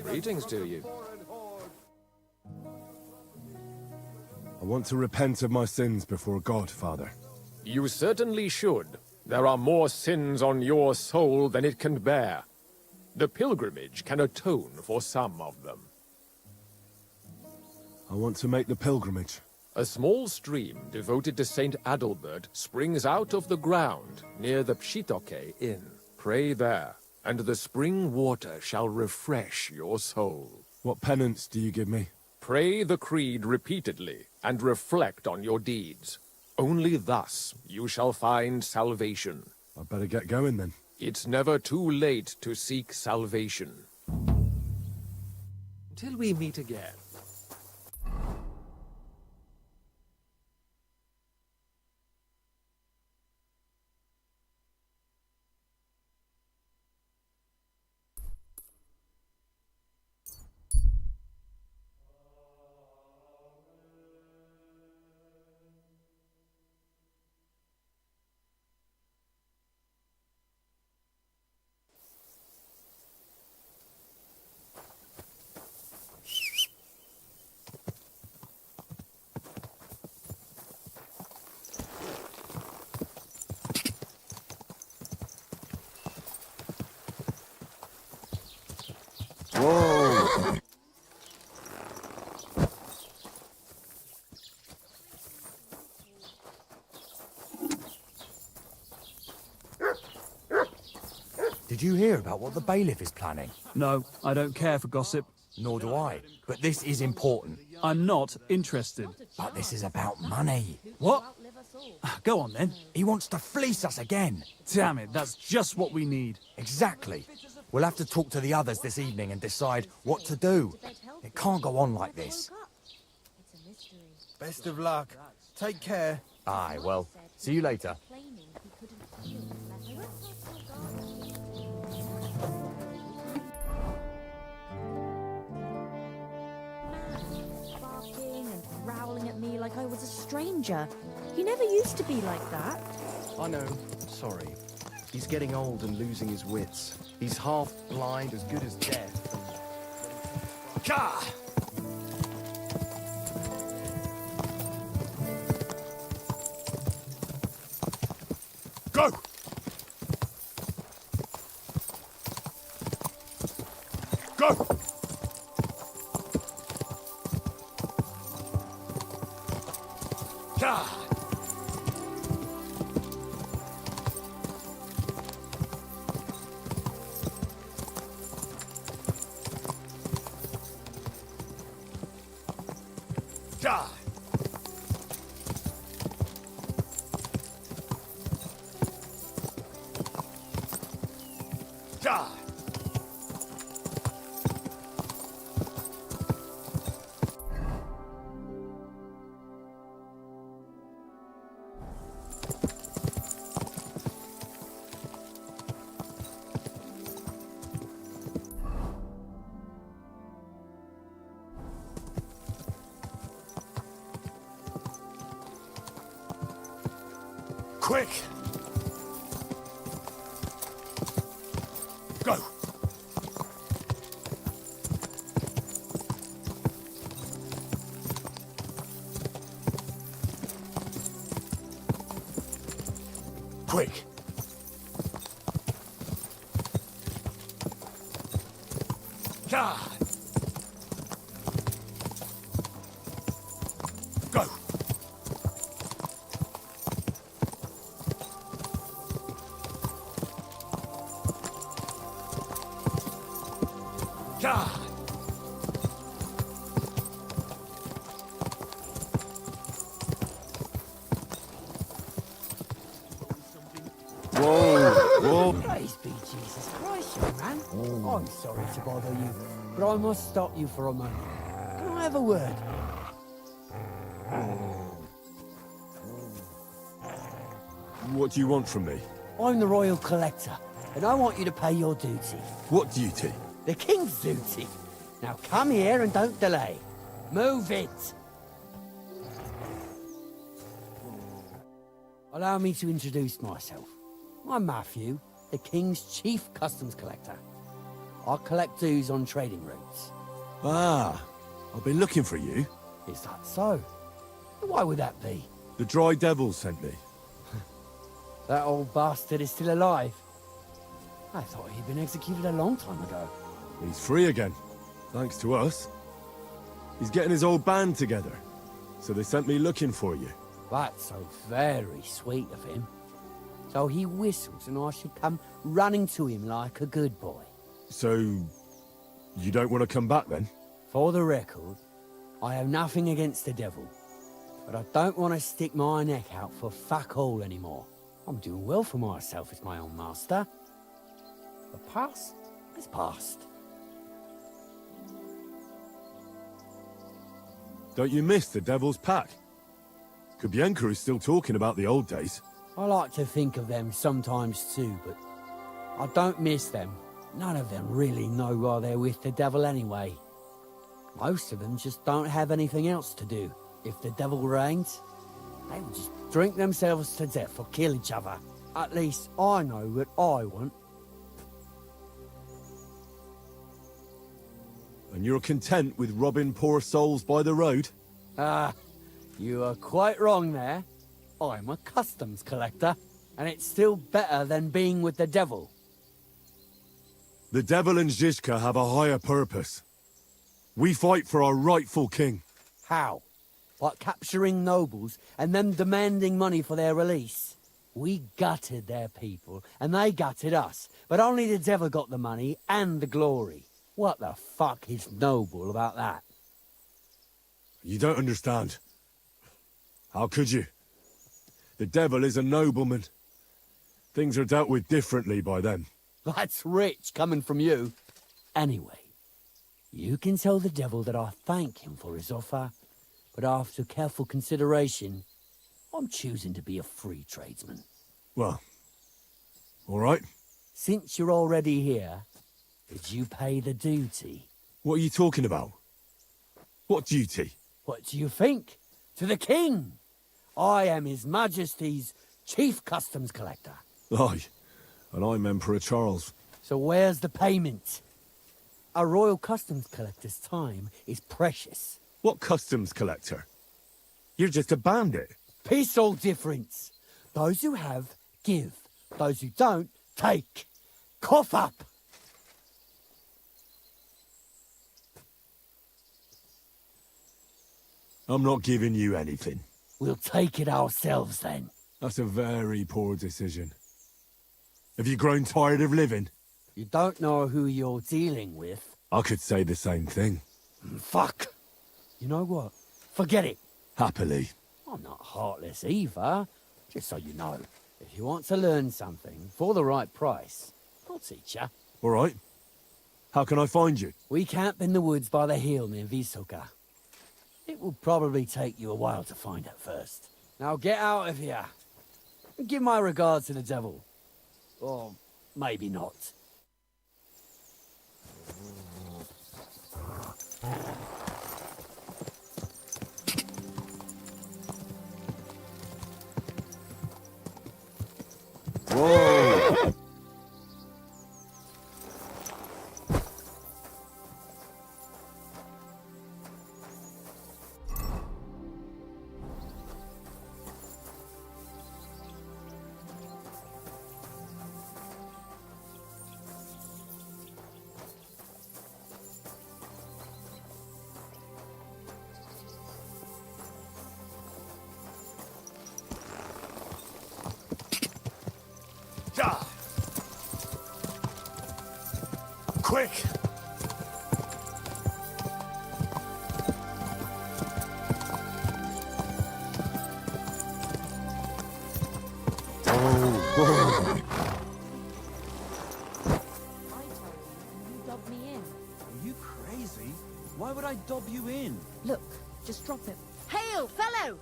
Greetings to you. I want to repent of my sins before God, Father. You certainly should. There are more sins on your soul than it can bear. The pilgrimage can atone for some of them. I want to make the pilgrimage. A small stream devoted to Saint Adalbert springs out of the ground near the Pshitoke Inn. Pray there, and the spring water shall refresh your soul. What penance do you give me? Pray the creed repeatedly, and reflect on your deeds. Only thus you shall find salvation. I better get going then. It's never too late to seek salvation. Until we meet again. Whoa! Did you hear about what the bailiff is planning? No, I don't care for gossip. Nor do I. But this is important. I'm not interested. But this is about money. What? Go on then. He wants to fleece us again. Damn it, that's just what we need. Exactly. We'll have to talk to the others this evening and decide what to do. It can't go on like this. Best of luck. Take care. Aye, well, see you later. Barking and growling at me like I was a stranger. He never used to be like that. I know. Sorry. He's getting old and losing his wits. He's half blind, as good as deaf. Ka! Go! Go! Ka! Ka! Ka! Quick! Go! Quick! God! Go! God! Whoa! Praise be Jesus Christ, young man. I'm sorry to bother you, but I must stop you for a moment. Can I have a word? What do you want from me? I'm the royal collector, and I want you to pay your duty. What duty? The king's duty. Now come here and don't delay. Move it! Allow me to introduce myself. I'm Matthew, the king's chief customs collector. I collect dues on trading routes. Ah, I've been looking for you. Is that so? Why would that be? The Dry Devil sent me. That old bastard is still alive. I thought he'd been executed a long time ago. He's free again, thanks to us. He's getting his old band together, so they sent me looking for you. That's so very sweet of him. So he whistles and I should come running to him like a good boy. So, you don't want to come back then? For the record, I have nothing against the devil, but I don't want to stick my neck out for fuck all anymore. I'm doing well for myself as my own master. The past is past. Don't you miss the Devil's Pack? Kubienka is still talking about the old days. I like to think of them sometimes too, but I don't miss them. None of them really know why they're with the devil anyway. Most of them just don't have anything else to do. If the devil reigns, they would just drink themselves to death or kill each other. At least I know what I want. And you're content with robbing poor souls by the road? Ah, you are quite wrong there. I'm a customs collector, and it's still better than being with the devil. The devil and Zizka have a higher purpose. We fight for our rightful king. How? Like capturing nobles and them demanding money for their release? We gutted their people, and they gutted us, but only the devil got the money and the glory. What the fuck is noble about that? You don't understand. How could you? The devil is a nobleman. Things are dealt with differently by them. That's rich coming from you. Anyway, you can tell the devil that I thank him for his offer, but after careful consideration, I'm choosing to be a free tradesman. Well, all right. Since you're already here, did you pay the duty? What are you talking about? What duty? What do you think? To the king! I am His Majesty's Chief Customs Collector. Aye, and I'm Emperor Charles. So where's the payment? A royal customs collector's time is precious. What customs collector? You're just a bandit. Peace all difference. Those who have, give. Those who don't, take. Cough up! I'm not giving you anything. We'll take it ourselves then. That's a very poor decision. Have you grown tired of living? You don't know who you're dealing with. I could say the same thing. Fuck! You know what? Forget it. Happily. I'm not heartless either. Just so you know. If you want to learn something for the right price, I'll teach you. All right. How can I find you? We camp in the woods by the hill near Vysoka. It will probably take you a while to find it first. Now get out of here. And give my regards to the devil. Or maybe not. Whoa! Quick! Oh, You dobbed me in. Are you crazy? Why would I dob you in? Look, just drop it. Hail, fellow!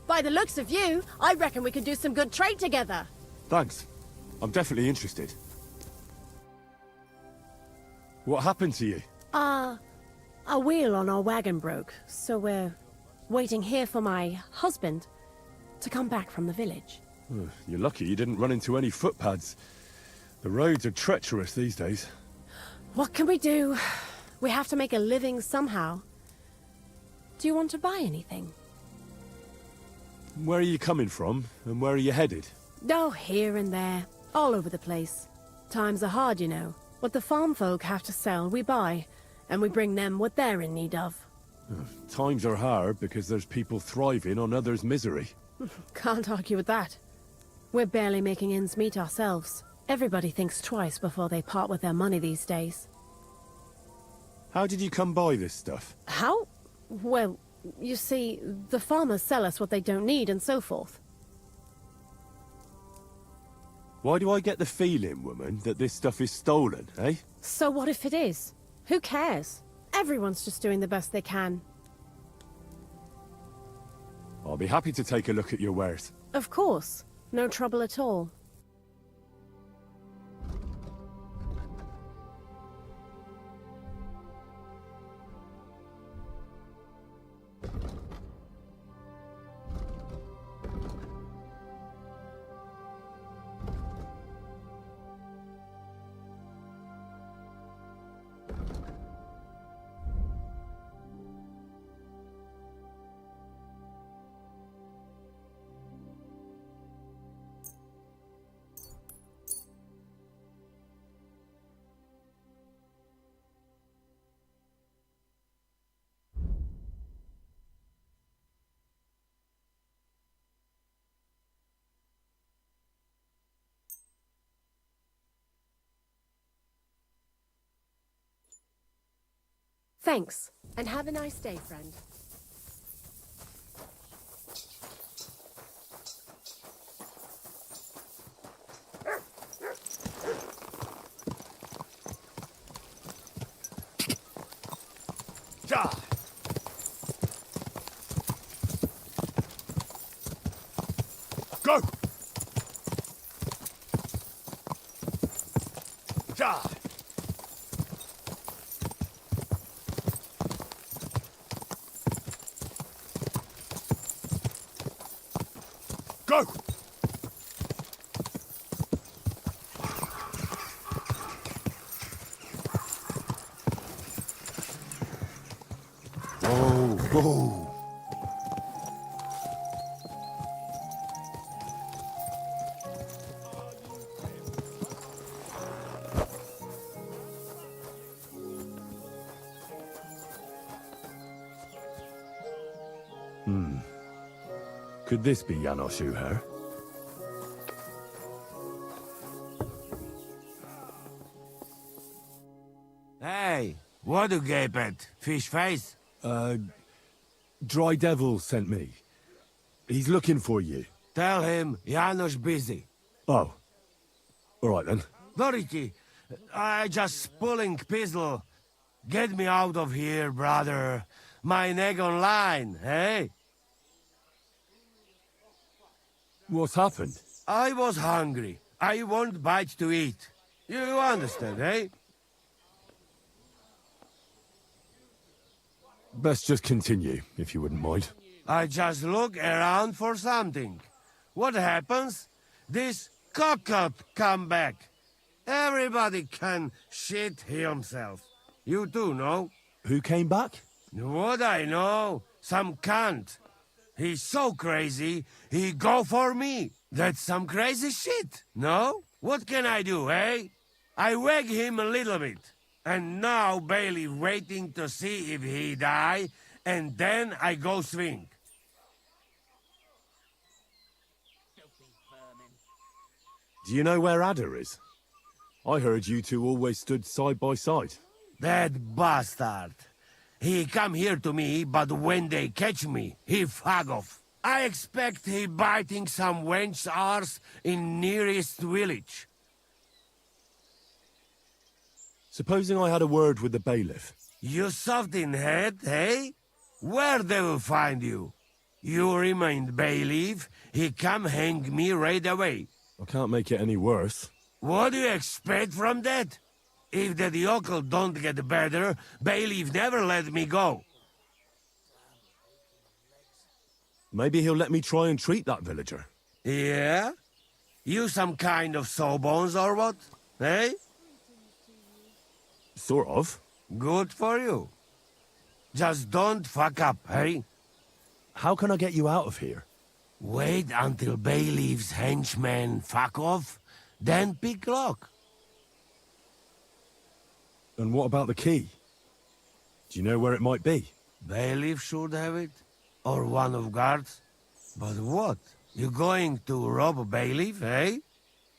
By the looks of you, I reckon we could do some good trade together. thanks. I'm definitely interested. What happened to you? A wheel on our wagon broke, so we're waiting here for my husband to come back from the village. You're lucky you didn't run into any footpads. The roads are treacherous these days. What can we do? We have to make a living somehow. Do you want to buy anything? Where are you coming from, and where are you headed? Oh, here and there. All over the place. Times are hard, you know. What the farm folk have to sell, we buy. And we bring them what they're in need of. Times are hard because there's people thriving on others' misery. Can't argue with that. We're barely making ends meet ourselves. Everybody thinks twice before they part with their money these days. How did you come by this stuff? How? Well, you see, the farmers sell us what they don't need and so forth. Why do I get the feeling, woman, that this stuff is stolen, eh? So what if it is? Who cares? Everyone's just doing the best they can. I'll be happy to take a look at your wares. Of course. No trouble at all. Thanks, and have a nice day, friend. Ja! Go! Ja! Go! Go! Could this be Janos Uher? Hey, what do gape at? Fish face? Dry Devil sent me. He's looking for you. Tell him Janos busy. Oh. All right, then. Dorothy, I just pulling pistol. Get me out of here, brother. My neck on line, eh? What's happened? I was hungry. I want bite to eat. You understand, eh? Best just continue, if you wouldn't mind. I just look around for something. What happens? This cockot come back. Everybody can shit himself. You too, no? Who came back? What I know? Some cunt. He's so crazy, he go for me. That's some crazy shit, no? What can I do, eh? I wag him a little bit. And now Bailey waiting to see if he die, and then I go swing. Do you know where Ada is? I heard you two always stood side by side. That bastard. He come here to me, but when they catch me, he fag off. I expect he biting some wench arse in nearest village. Supposing I had a word with the bailiff. You soft in head, eh? Where they will find you? You remain bailiff, he come hang me right away. I can't make it any worse. What do you expect from that? If the yokel don't get better, bailiff never let me go. Maybe he'll let me try and treat that villager. Yeah? You some kind of sawbones or what? Eh? Sort of. Good for you. Just don't fuck up, eh? How can I get you out of here? Wait until Bailiff's henchmen fuck off, then pick lock. And what about the key? Do you know where it might be? Bailiff should have it, or one of guards. But what? You going to rob a bailiff, eh?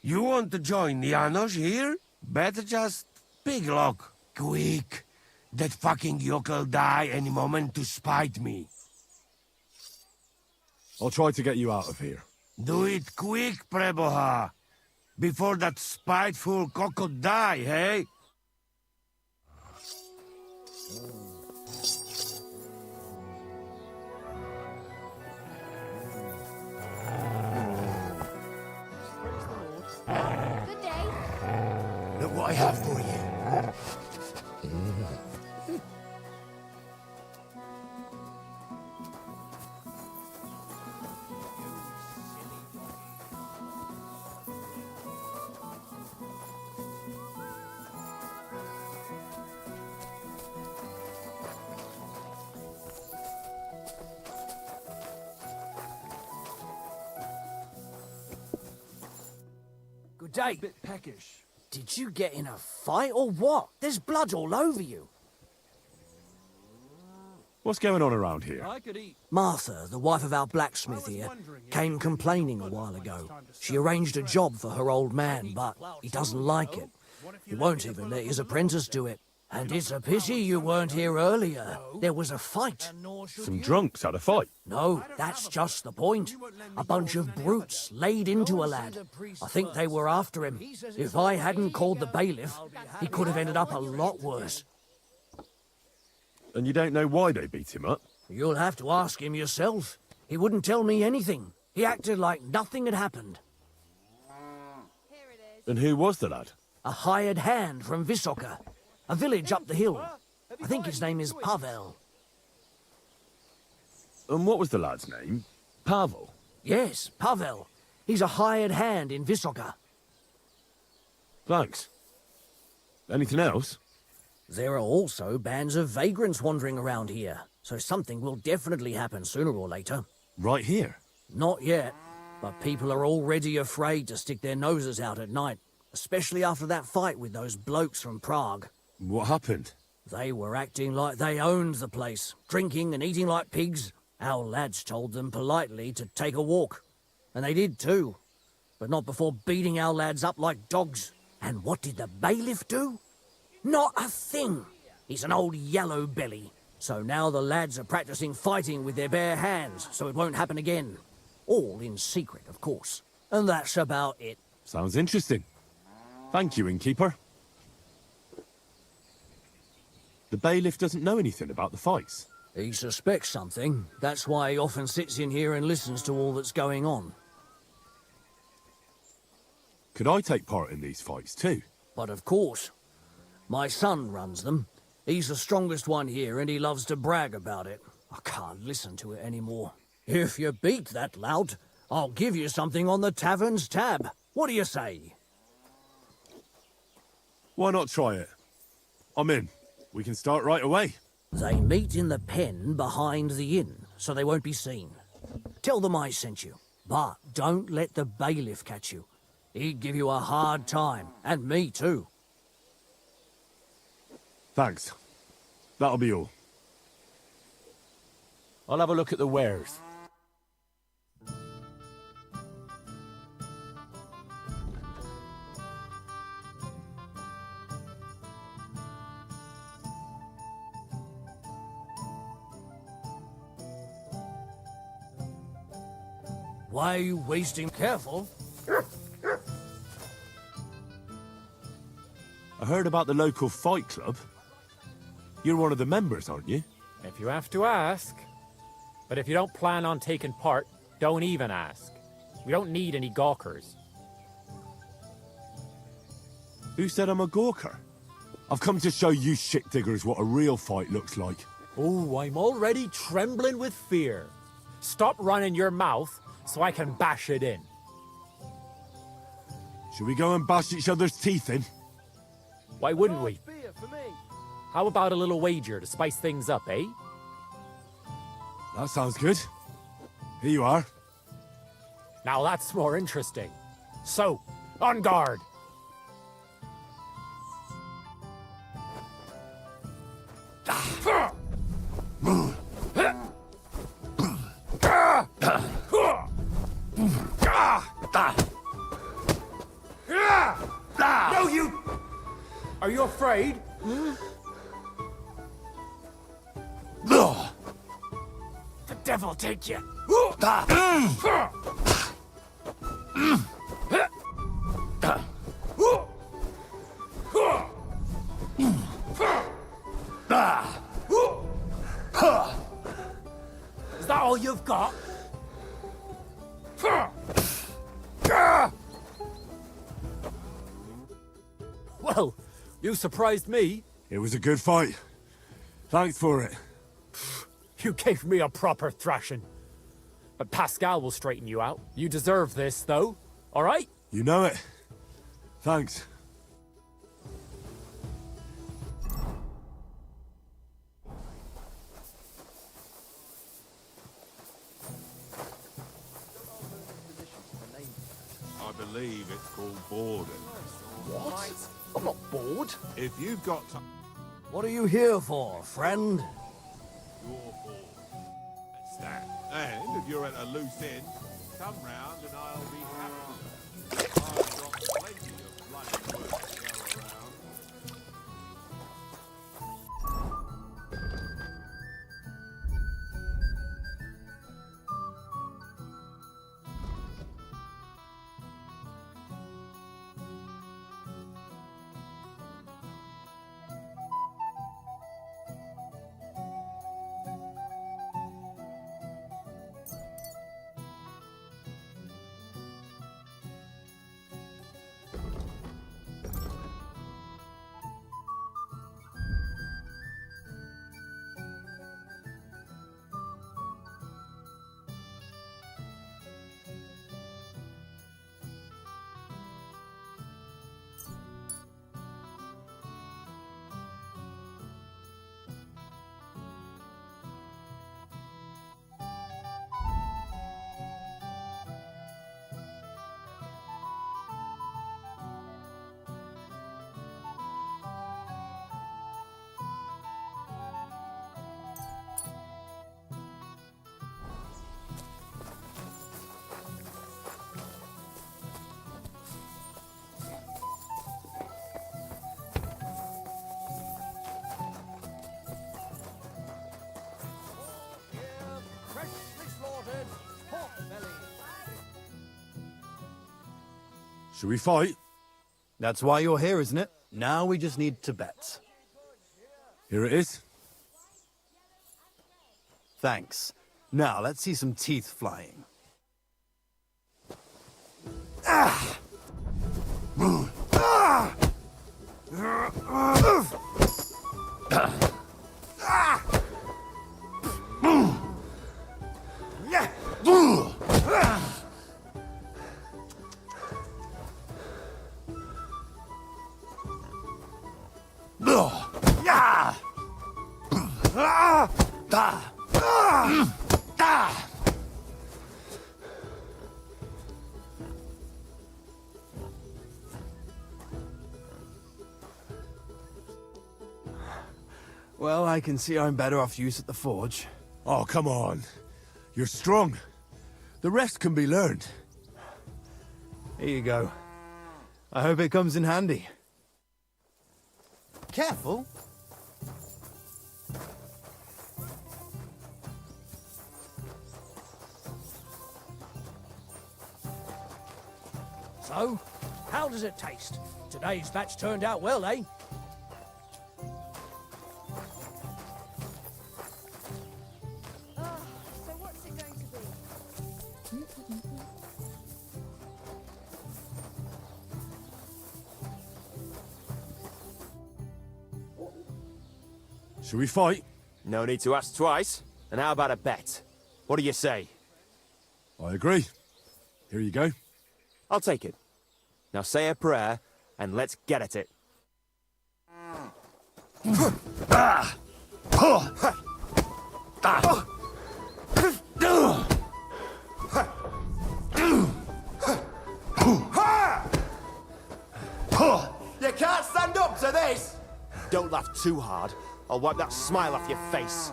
You want to join Janos here? Better just pick lock. Quick! That fucking yoke'll die any moment to spite me. I'll try to get you out of here. Do it quick, Preboha! Before that spiteful cock die, eh? Good day. Look what I have for you. Good day. Bit peckish. Did you get in a fight or what? There's blood all over you. What's going on around here? I could eat. Martha, the wife of our blacksmith here, came complaining a while ago. She arranged a job for her old man, but he doesn't like it. He won't even let his apprentice do it. And it's a pity you weren't here earlier. There was a fight. Some drunks had a fight. No, that's just the point. A bunch of brutes laid into a lad. I think they were after him. If I hadn't called the bailiff, he could have ended up a lot worse. And you don't know why they beat him up? You'll have to ask him yourself. He wouldn't tell me anything. He acted like nothing had happened. And who was the lad? A hired hand from Visoka, a village up the hill. I think his name is Pavel. And what was the lad's name? Pavel? Yes, Pavel. He's a hired hand in Visoka. Thanks. Anything else? There are also bands of vagrants wandering around here, so something will definitely happen sooner or later. Right here? Not yet, but people are already afraid to stick their noses out at night, especially after that fight with those blokes from Prague. What happened? They were acting like they owned the place, drinking and eating like pigs. Our lads told them politely to take a walk, and they did too, but not before beating our lads up like dogs. And what did the bailiff do? Not a thing. He's an old yellow belly. So now the lads are practicing fighting with their bare hands, so it won't happen again. All in secret, of course. And that's about it. Sounds interesting. Thank you, innkeeper. The bailiff doesn't know anything about the fights. He suspects something. That's why he often sits in here and listens to all that's going on. Could I take part in these fights too? But of course. My son runs them. He's the strongest one here, and he loves to brag about it. I can't listen to it anymore. If you beat that lout, I'll give you something on the tavern's tab. What do you say? Why not try it? I'm in. We can start right away. They meet in the pen behind the inn, so they won't be seen. Tell them I sent you. But don't let the bailiff catch you. He'd give you a hard time, and me too. Thanks. That'll be all. I'll have a look at the wares. Why are you wasting? Careful. I heard about the local fight club. You're one of the members, aren't you? If you have to ask. But if you don't plan on taking part, don't even ask. We don't need any gawkers. Who said I'm a gawker? I've come to show you shit diggers what a real fight looks like. Oh, I'm already trembling with fear. Stop running your mouth so I can bash it in. Should we go and bash each other's teeth in? Why wouldn't we? How about a little wager to spice things up, eh? That sounds good. Here you are. Now that's more interesting. So, on guard! No, you... Are you afraid? The devil take you! Is that all you've got? Well, you surprised me. It was a good fight. Thanks for it. You gave me a proper thrashing. But Pascal will straighten you out. You deserve this, though. All right? You know it. Thanks. I believe it's called boredom. What? I'm not bored. If you've got time... What are you here for, friend? You're bored. That's that. And if you're at a loose end, come round and I'll be happy. I've got plenty of bloody work to go around. Should we fight? That's why you're here, isn't it? Now we just need to bet. Here it is. Thanks. Now let's see some teeth flying. Well, I can see I'm better off use at the forge. Oh, come on. You're strong. The rest can be learned. Here you go. I hope it comes in handy. Careful. So, how does it taste? Today's batch turned out well, eh? So what's it going to be? Should we fight? No need to ask twice. And how about a bet? What do you say? I agree. Here you go. I'll take it. Now say a prayer, and let's get at it. You can't stand up to this! Don't laugh too hard. I'll wipe that smile off your face.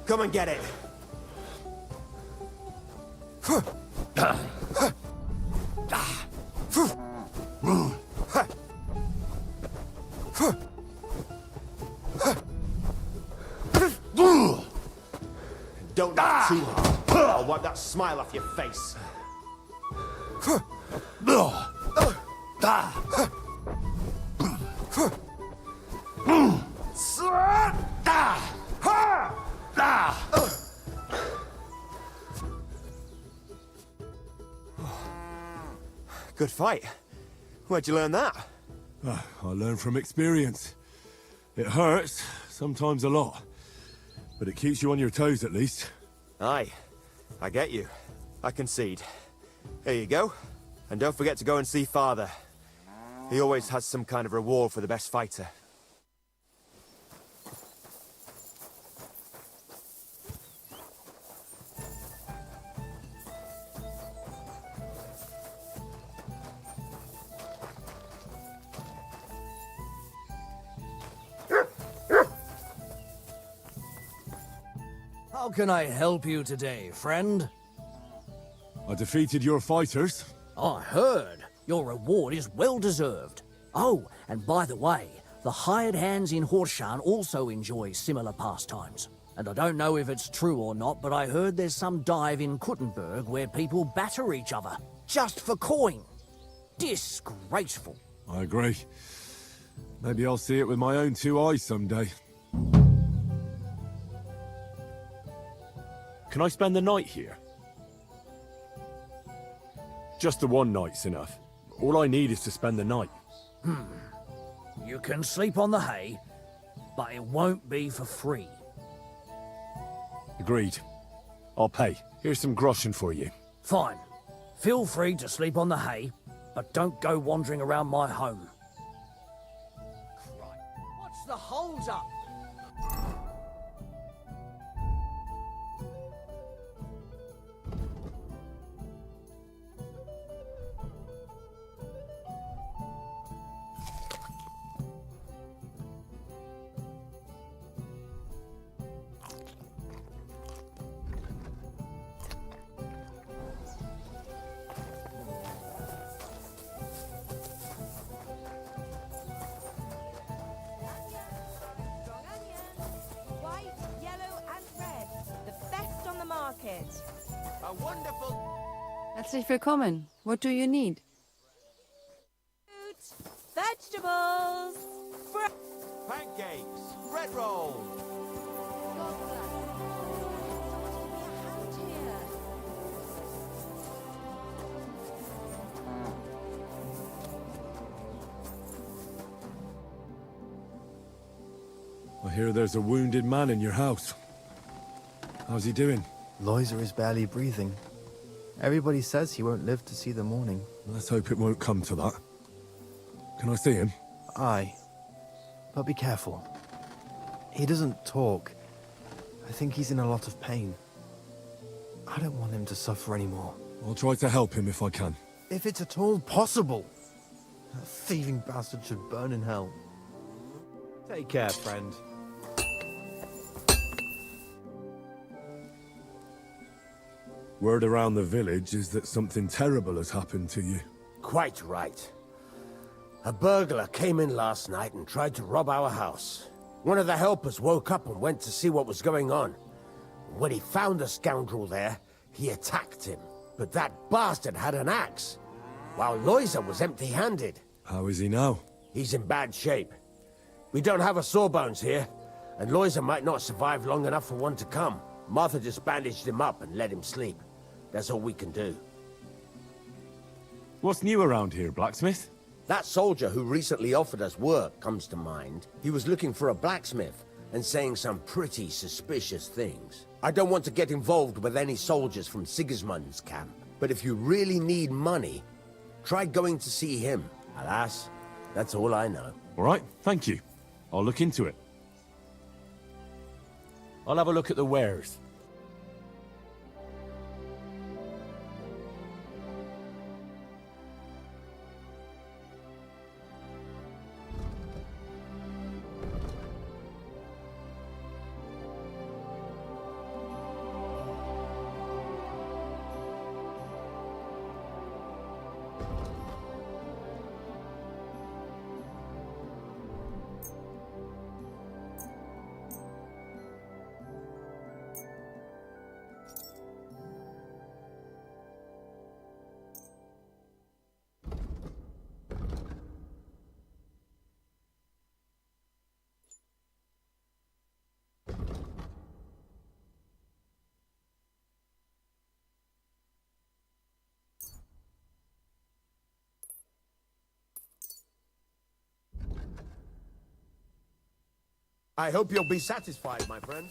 Come and get it. Don't laugh too hard. I'll wipe that smile off your face. Good fight. Where'd you learn that? I learn from experience. It hurts, sometimes a lot. But it keeps you on your toes at least. Aye, I get you. I concede. Here you go. And don't forget to go and see Father. He always has some kind of reward for the best fighter. How can I help you today, friend? I defeated your fighters. I heard. Your reward is well deserved. Oh, and by the way, the hired hands in Horshan also enjoy similar pastimes. And I don't know if it's true or not, but I heard there's some dive in Kuttenberg where people batter each other, just for coin. Disgraceful. I agree. Maybe I'll see it with my own two eyes someday. Can I spend the night here? Just the one night's enough. All I need is to spend the night. You can sleep on the hay, but it won't be for free. Agreed. I'll pay. Here's some groschen for you. Fine. Feel free to sleep on the hay, but don't go wandering around my home. What's the hold up? White, yellow, and red. The best on the market. A wonderful... Herzlich willkommen. What do you need? Fruit, vegetables, Pancakes, bread rolls. I hear there's a wounded man in your house. How's he doing? Loiser is barely breathing. Everybody says he won't live to see the morning. Let's hope it won't come to that. Can I see him? Aye. But be careful. He doesn't talk. I think he's in a lot of pain. I don't want him to suffer anymore. I'll try to help him if I can. If it's at all possible. That thieving bastard should burn in hell. Take care, friend. Word around the village is that something terrible has happened to you. Quite right. A burglar came in last night and tried to rob our house. One of the helpers woke up and went to see what was going on. When he found the scoundrel there, he attacked him. But that bastard had an axe, while Loiser was empty-handed. How is he now? He's in bad shape. We don't have a sawbones here, and Loiser might not survive long enough for one to come. Martha just bandaged him up and let him sleep. That's all we can do. What's new around here, blacksmith? That soldier who recently offered us work comes to mind. He was looking for a blacksmith, and saying some pretty suspicious things. I don't want to get involved with any soldiers from Sigismund's camp, but if you really need money, try going to see him. Alas, that's all I know. All right, thank you. I'll look into it. I'll have a look at the wares. I hope you'll be satisfied, my friend.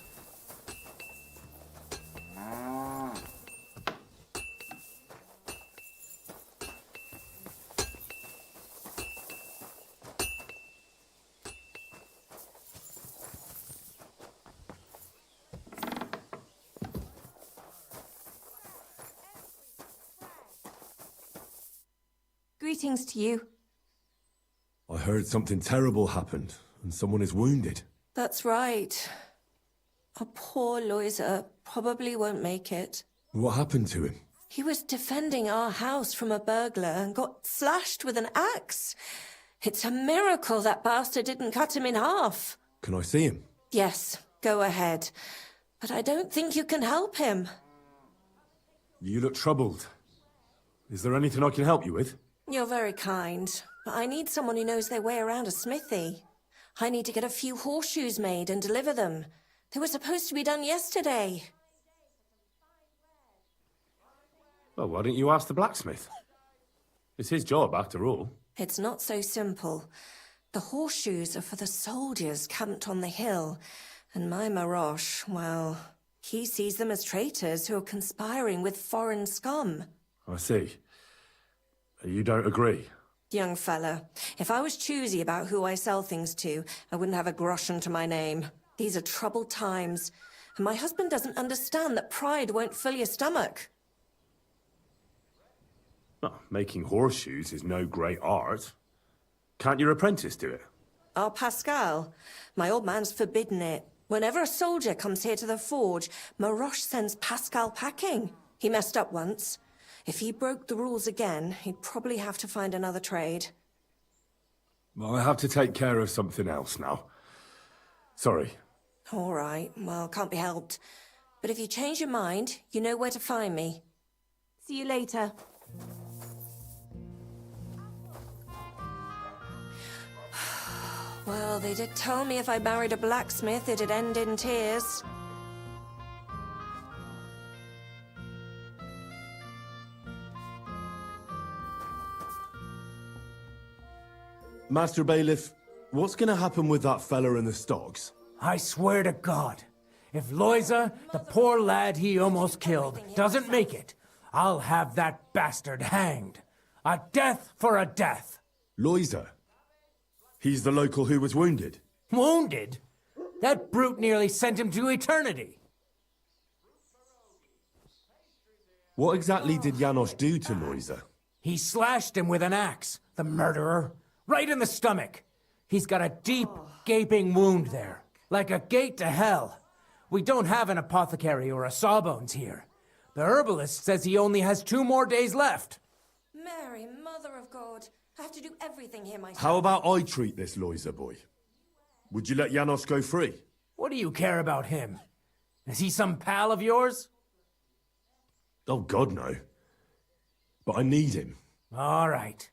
Greetings to you. I heard something terrible happened, and someone is wounded. That's right. Our poor Loiser probably won't make it. What happened to him? He was defending our house from a burglar and got slashed with an axe. It's a miracle that bastard didn't cut him in half. Can I see him? Yes, go ahead. But I don't think you can help him. You look troubled. Is there anything I can help you with? You're very kind, but I need someone who knows their way around a smithy. I need to get a few horseshoes made and deliver them. They were supposed to be done yesterday. Well, why don't you ask the blacksmith? It's his job, after all. It's not so simple. The horseshoes are for the soldiers camped on the hill, and my Marosh, well, he sees them as traitors who are conspiring with foreign scum. I see. You don't agree? Young fella, if I was choosy about who I sell things to, I wouldn't have a groschen to my name. These are troubled times, and my husband doesn't understand that pride won't fill your stomach. Well, making horseshoes is no great art. Can't your apprentice do it? Our Pascal, my old man's forbidden it. Whenever a soldier comes here to the forge, Maroche sends Pascal packing. He messed up once. If he broke the rules again, he'd probably have to find another trade. Well, I have to take care of something else now. Sorry. All right, well, can't be helped. But if you change your mind, you know where to find me. See you later. Well, they did tell me if I married a blacksmith, it'd end in tears. Master Bailiff, what's gonna happen with that fella in the stocks? I swear to God, if Loiser, the poor lad he almost killed, doesn't make it, I'll have that bastard hanged. A death for a death. Loiser? He's the local who was wounded? Wounded? That brute nearly sent him to eternity. What exactly did Janos do to Loiser? He slashed him with an axe, the murderer. Right in the stomach. He's got a deep, gaping wound there, like a gate to hell. We don't have an apothecary or a sawbones here. The herbalist says he only has 2 more days left. Mary, Mother of God, I have to do everything here myself. How about I treat this Loiser boy? Would you let Janos go free? What do you care about him? Is he some pal of yours? Oh, God, no. But I need him. All right.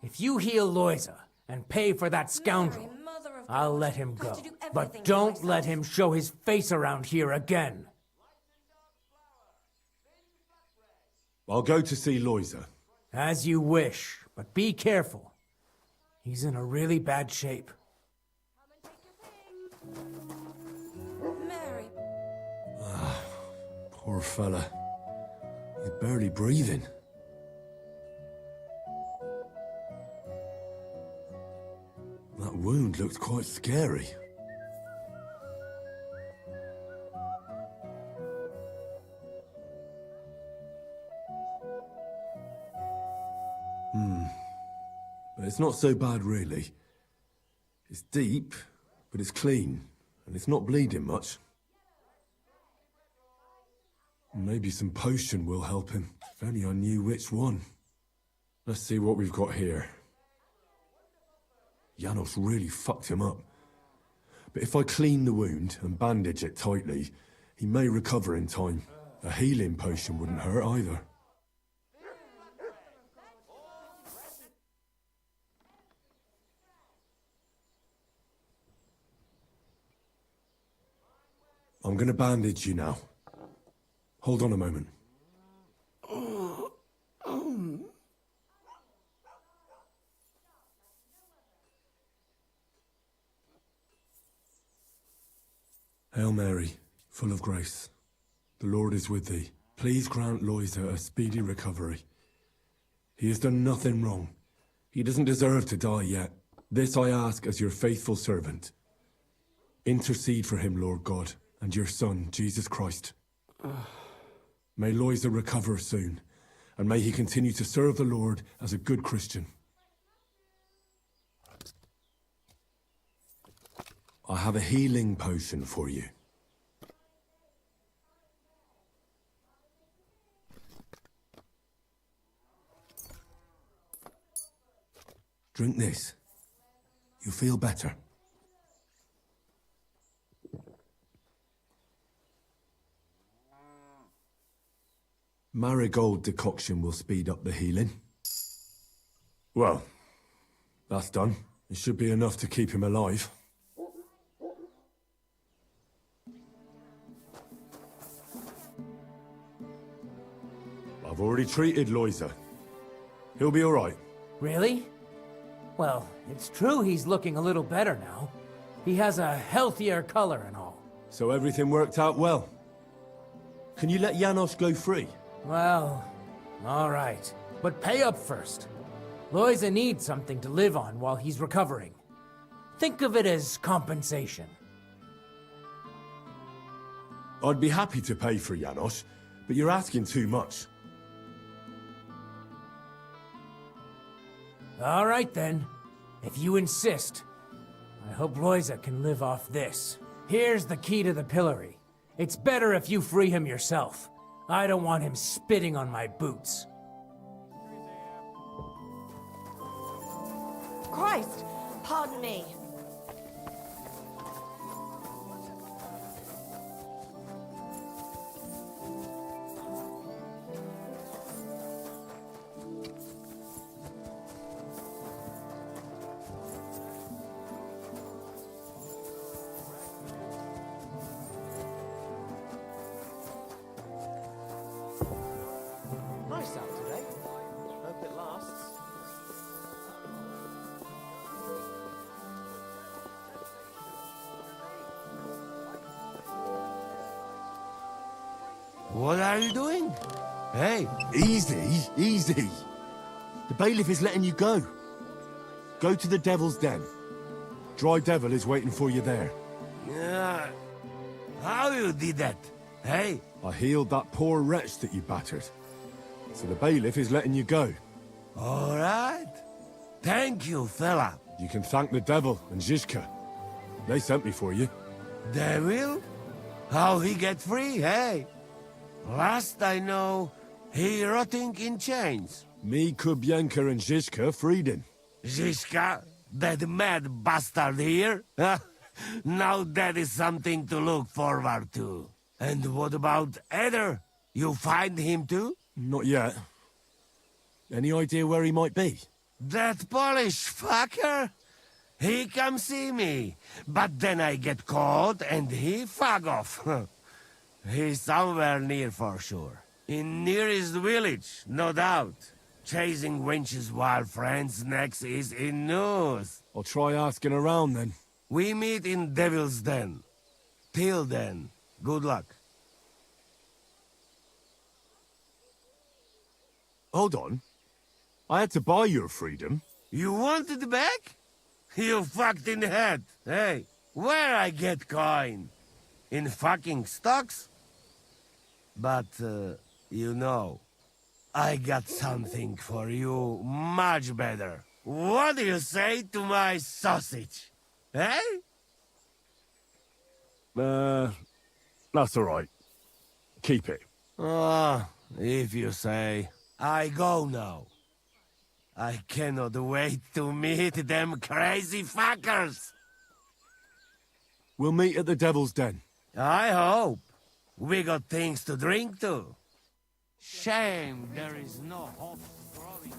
If you heal Loiser and pay for that scoundrel, I'll let him go. But don't let him show his face around here again. I'll go to see Loiser. As you wish, but be careful. He's in a really bad shape. Poor fella. He's barely breathing. That wound looked quite scary. But it's not so bad, really. It's deep, but it's clean, and it's not bleeding much. Maybe some potion will help him, if only I knew which one. Let's see what we've got here. Janos really fucked him up. But if I clean the wound and bandage it tightly, he may recover in time. A healing potion wouldn't hurt either. I'm gonna bandage you now. Hold on a moment. Hail Mary, full of grace. The Lord is with thee. Please grant Loisa a speedy recovery. He has done nothing wrong. He doesn't deserve to die yet. This I ask as your faithful servant. Intercede for him, Lord God, and your Son, Jesus Christ. May Loisa recover soon, and may he continue to serve the Lord as a good Christian. I have a healing potion for you. Drink this. You'll feel better. Marigold decoction will speed up the healing. Well, that's done. It should be enough to keep him alive. I've already treated Loisa. He'll be all right. Really? Well, it's true he's looking a little better now. He has a healthier color and all. So everything worked out well. Can you let Janos go free? Well, all right. But pay up first. Loisa needs something to live on while he's recovering. Think of it as compensation. I'd be happy to pay for Janos, but you're asking too much. All right then. If you insist. I hope Loisa can live off this. Here's the key to the pillory. It's better if you free him yourself. I don't want him spitting on my boots. Christ, pardon me. Nice out today. Hope it lasts. What are you doing? Hey. Easy, easy. The bailiff is letting you go. Go to the Devil's Den. Dry Devil is waiting for you there. How you did that? Hey? I healed that poor wretch that you battered. So the bailiff is letting you go. All right. Thank you, fella. You can thank the Devil and Zizka. They sent me for you. Devil? How he get free, hey? Last I know, he rotting in chains. Me, Kubienka and Zizka freed him. Zizka? That mad bastard here? Now that is something to look forward to. And what about Eder? You find him too? Not yet. Any idea where he might be? That Polish fucker? He come see me, but then I get caught and he fuck off. He's somewhere near for sure. In nearest village, no doubt. Chasing wenches while friends next is in news. I'll try asking around then. We meet in Devil's Den. Till then, good luck. Hold on. I had to buy your freedom. You want it back? You fucked in the head. Hey, where I get coin? In fucking stocks? But, you know, I got something for you much better. What do you say to my sausage? Eh? That's all right. Keep it. Ah, if you say. I go now. I cannot wait to meet them crazy fuckers. We'll meet at the Devil's Den. I hope. We got things to drink to. Shame there is no hope growing.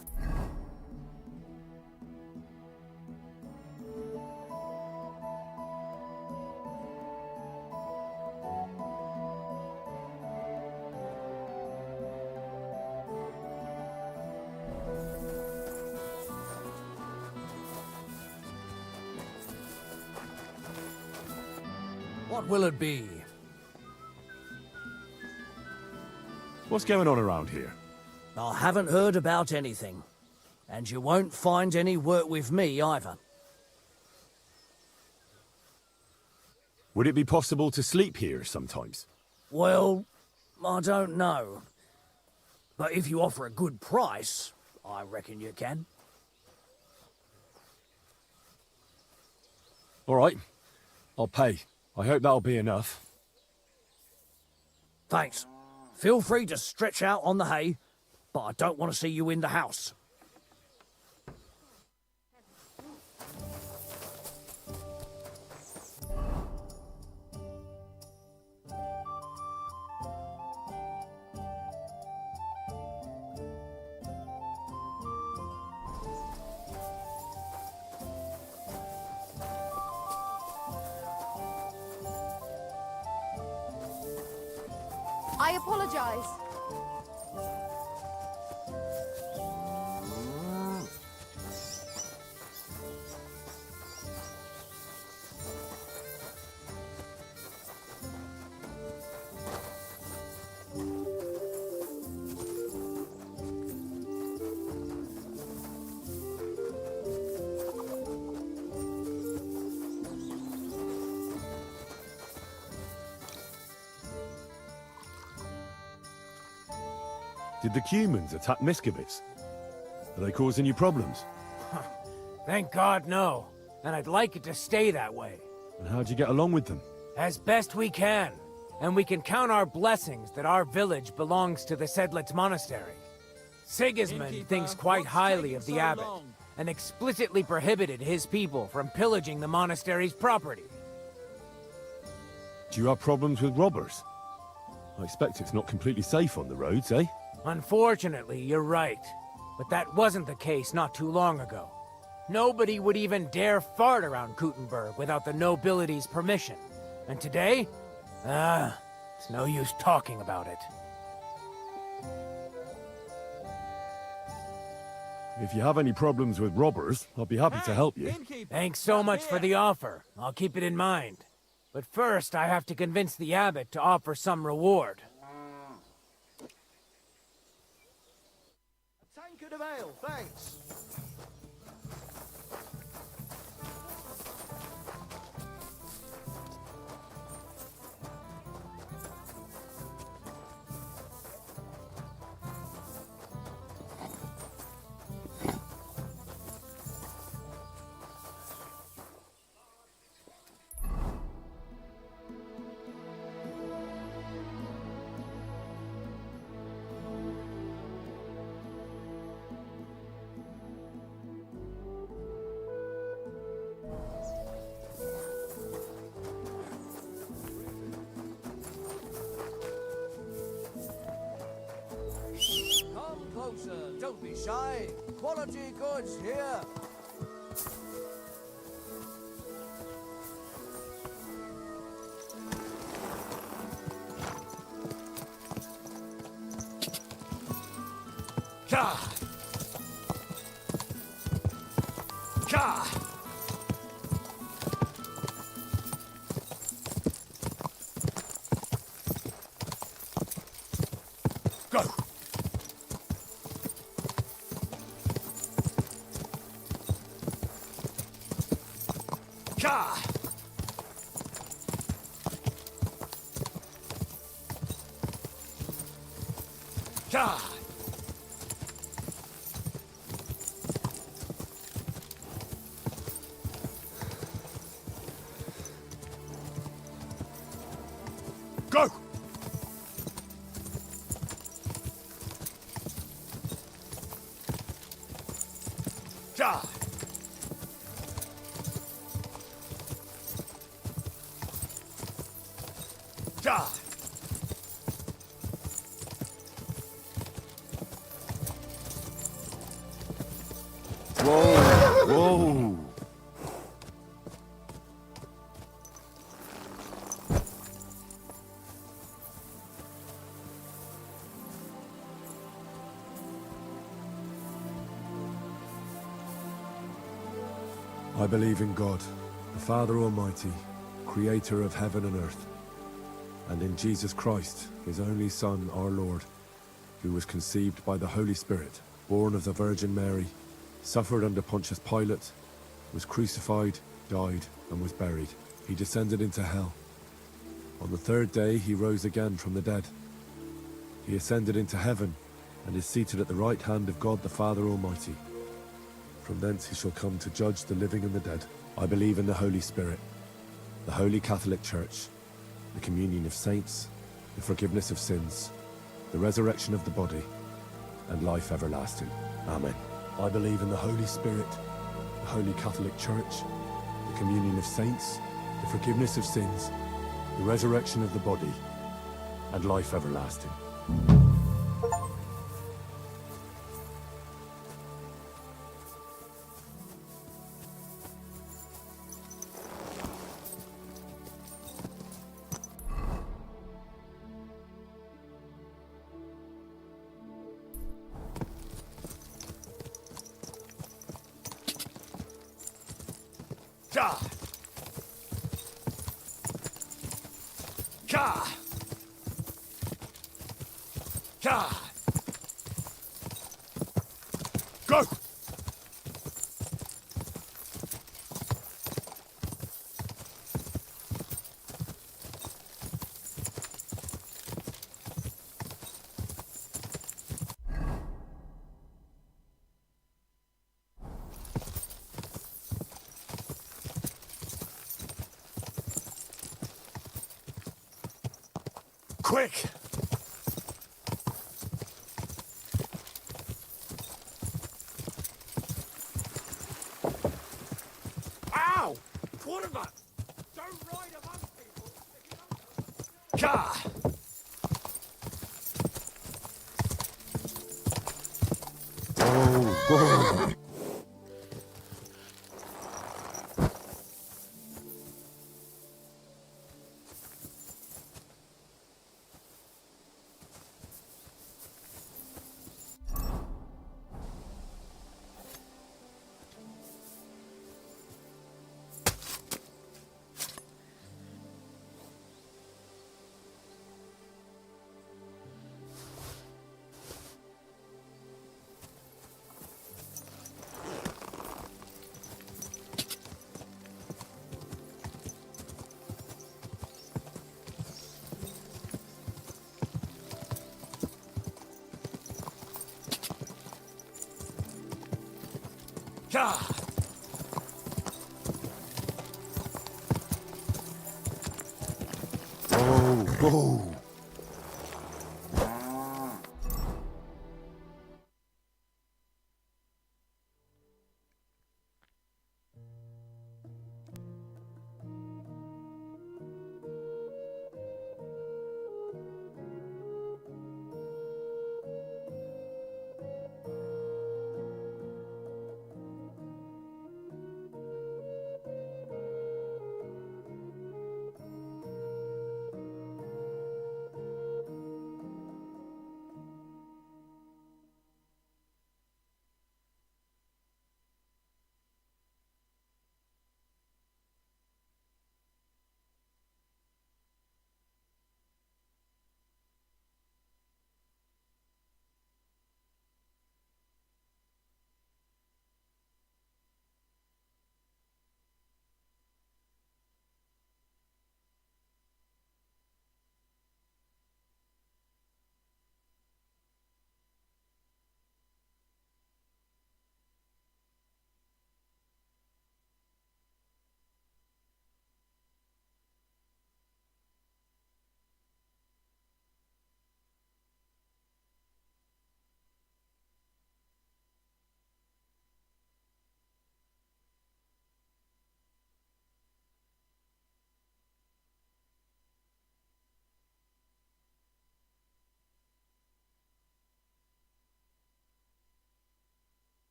What will it be? What's going on around here? I haven't heard about anything. And you won't find any work with me either. Would it be possible to sleep here sometimes? Well, I don't know. But if you offer a good price, I reckon you can. All right. I'll pay. I hope that'll be enough. Thanks. Feel free to stretch out on the hay, but I don't want to see you in the house. I apologize. Did the humans attack Miscavige? Are they causing you problems? Thank God, no. And I'd like it to stay that way. And how'd you get along with them? As best we can. And we can count our blessings that our village belongs to the Sedlitz Monastery. Sigismund thinks quite highly of the abbot, and explicitly prohibited his people from pillaging the monastery's property. Do you have problems with robbers? I expect it's not completely safe on the roads, eh? Unfortunately, you're right. But that wasn't the case not too long ago. Nobody would even dare fart around Kuttenberg without the nobility's permission. And today? It's no use talking about it. If you have any problems with robbers, I'll be happy to help you. Thanks so much for the offer. I'll keep it in mind. But first, I have to convince the abbot to offer some reward. A tankard of ale, thanks. Don't be shy. Quality goods here. Ka! Ka! Go! Ka! Ka! Go! Ka! Ka! Whoa! Whoa! I believe in God, the Father Almighty, creator of heaven and earth, and in Jesus Christ, his only Son, our Lord, who was conceived by the Holy Spirit, born of the Virgin Mary, suffered under Pontius Pilate, was crucified, died, and was buried. He descended into hell. On the third day he rose again from the dead. He ascended into heaven, and is seated at the right hand of God the Father Almighty. From thence he shall come to judge the living and the dead. I believe in the Holy Spirit, the Holy Catholic Church, the communion of saints, the forgiveness of sins, the resurrection of the body, and life everlasting. Amen. I believe in the Holy Spirit, the Holy Catholic Church, the communion of saints, the forgiveness of sins, the resurrection of the body, and life everlasting. Ka! Ka! Ka! Go! Quick! Ow! Quarterback! Don't ride among people if you don't... Ka! Whoa! Ka! Whoa!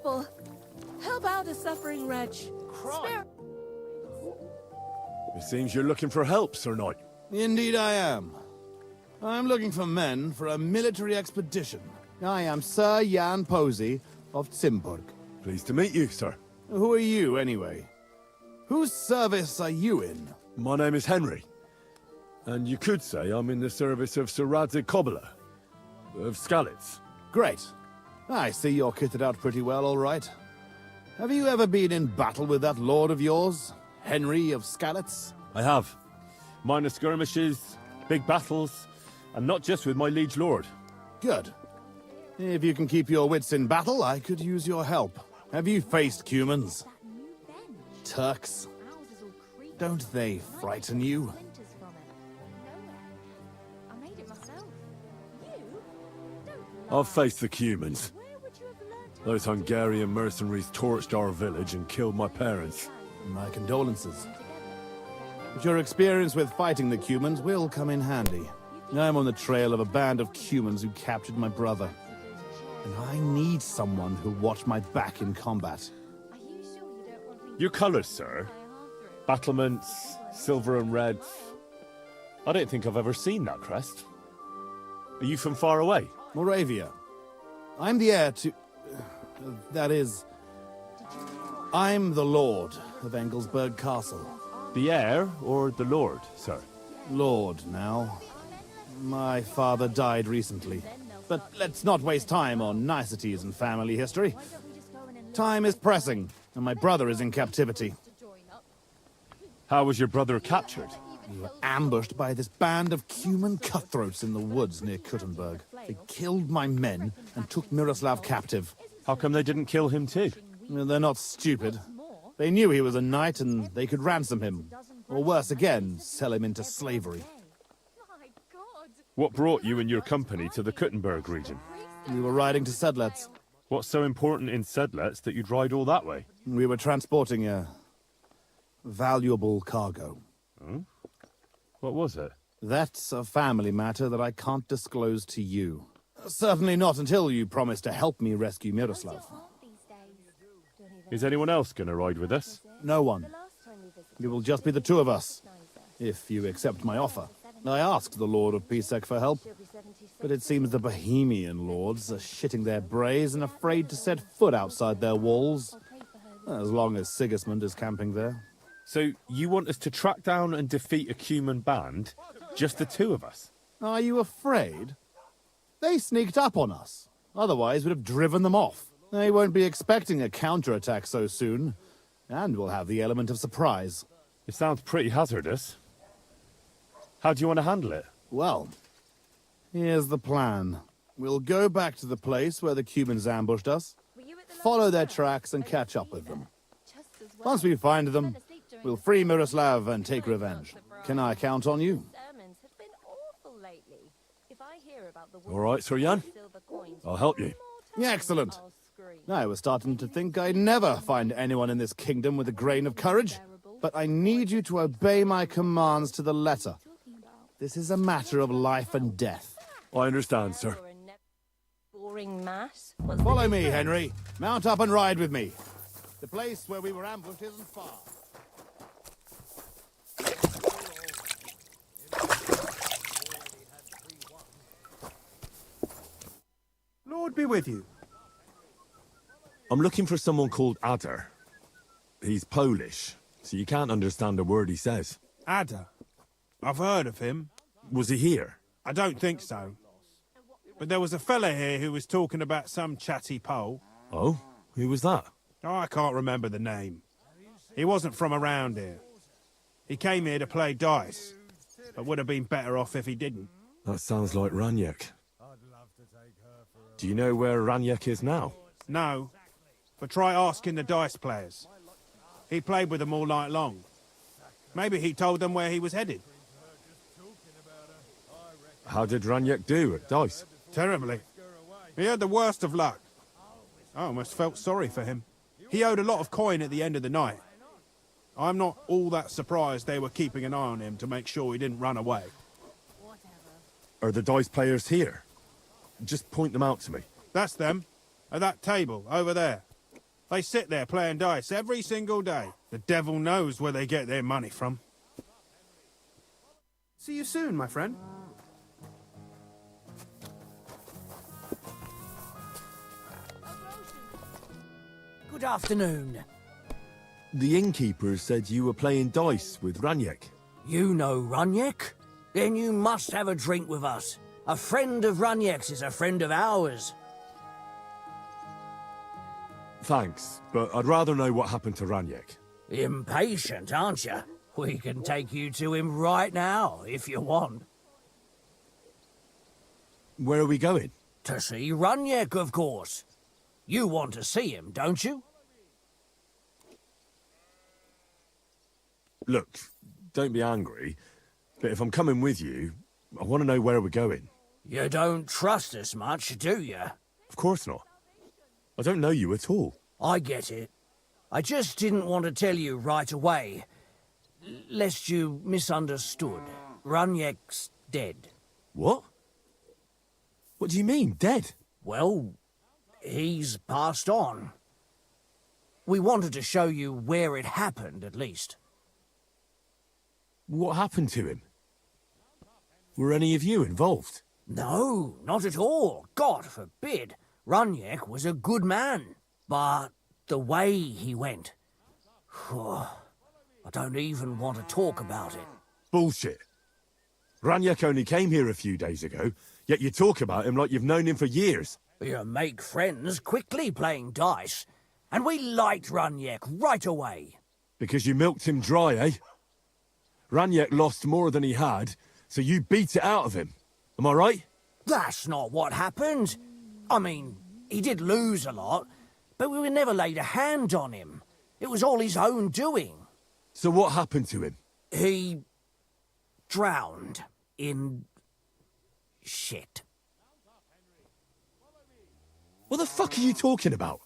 people. Help out a suffering wretch. Spare... It seems you're looking for help, Sir Knight. Indeed I am. I'm looking for men for a military expedition. I am Sir Jan Posey of Zimburg. Pleased to meet you, sir. Who are you, anyway? Whose service are you in? My name is Henry. And you could say I'm in the service of Sir Radzig Kobyla, of Skalitz. Great. I see you're kitted out pretty well, all right. Have you ever been in battle with that lord of yours, Henry of Skalitz? I have. Minor skirmishes, big battles, and not just with my liege lord. Good. If you can keep your wits in battle, I could use your help. Have you faced Cumans? Turks? Don't they frighten you? I've faced the Cumans. Those Hungarian mercenaries torched our village and killed my parents. My condolences. But your experience with fighting the Cumans will come in handy. I'm on the trail of a band of Cumans who captured my brother. And I need someone who'll watch my back in combat. Your colours, sir? Battlements, silver and red. I don't think I've ever seen that crest. Are you from far away? Moravia. I'm the heir to... that is... I'm the Lord of Engelsberg Castle. The heir or the lord, sir? Lord, now. My father died recently. But let's not waste time on niceties in family history. Time is pressing, and my brother is in captivity. How was your brother captured? We were ambushed by this band of Cuman cutthroats in the woods near Kuttenberg. They killed my men and took Miroslav captive. How come they didn't kill him too? They're not stupid. They knew he was a knight and they could ransom him. Or worse again, sell him into slavery. What brought you and your company to the Kuttenberg region? We were riding to Sedlets. What's so important in Sedlets that you'd ride all that way? We were transporting a valuable cargo. Hmm? What was it? That's a family matter that I can't disclose to you. Certainly not until you promise to help me rescue Miroslav. Is anyone else going to ride with us? No one. It will just be the two of us, if you accept my offer. I asked the Lord of Pisek for help, but it seems the Bohemian lords are shitting their brays and afraid to set foot outside their walls, as long as Sigismund is camping there. So you want us to track down and defeat a Cuman band? Just the two of us? Are you afraid? They sneaked up on us. Otherwise, we'd have driven them off. They won't be expecting a counterattack so soon, and we'll have the element of surprise. It sounds pretty hazardous. How do you want to handle it? Well, here's the plan. We'll go back to the place where the Cumans ambushed us, follow their tracks and catch up with them. Once we find them, we'll free Miroslav and take revenge. Can I count on you? All right, Sir Jan. I'll help you. Excellent. I was starting to think I'd never find anyone in this kingdom with a grain of courage, but I need you to obey my commands to the letter. This is a matter of life and death. I understand, sir. Follow me, Henry. Mount up and ride with me. The place where we were ambushed isn't far. Lord be with you. I'm looking for someone called Adder. He's Polish, so you can't understand a word he says. Adder. I've heard of him. Was he here? I don't think so. But there was a fella here who was talking about some chatty Pole. Oh? Who was that? Oh, I can't remember the name. He wasn't from around here. He came here to play dice, but would have been better off if he didn't. That sounds like Raniek. Do you know where Raniek is now? No, but try asking the dice players. He played with them all night long. Maybe he told them where he was headed. How did Raniek do at dice? Terribly. He had the worst of luck. I almost felt sorry for him. He owed a lot of coin at the end of the night. I'm not all that surprised they were keeping an eye on him to make sure he didn't run away. Are the dice players here? Just point them out to me. That's them. At that table, over there. They sit there playing dice every single day. The devil knows where they get their money from. See you soon, my friend. Good afternoon. The innkeeper said you were playing dice with Ranyek. You know Ranyek? Then you must have a drink with us. A friend of Ranyek's is a friend of ours. Thanks, but I'd rather know what happened to Ranyek. Impatient, aren't you? We can take you to him right now, if you want. Where are we going? To see Ranyek, of course. You want to see him, don't you? Look, don't be angry, but if I'm coming with you, I want to know where we're going. You don't trust us much, do you? Of course not. I don't know you at all. I get it. I just didn't want to tell you right away, lest you misunderstood. Ranyek's dead. What? What do you mean, dead? Well, he's passed on. We wanted to show you where it happened, at least. What happened to him? Were any of you involved? No, not at all. God forbid. Ranyek was a good man. But the way he went... I don't even want to talk about it. Bullshit. Ranyek only came here a few days ago, yet you talk about him like you've known him for years. You make friends quickly playing dice, and we liked Ranyek right away. Because you milked him dry, eh? Ranyek lost more than he had, so you beat it out of him. Am I right? That's not what happened. I mean, he did lose a lot, but we never laid a hand on him. It was all his own doing. So what happened to him? He drowned in shit. What the fuck are you talking about?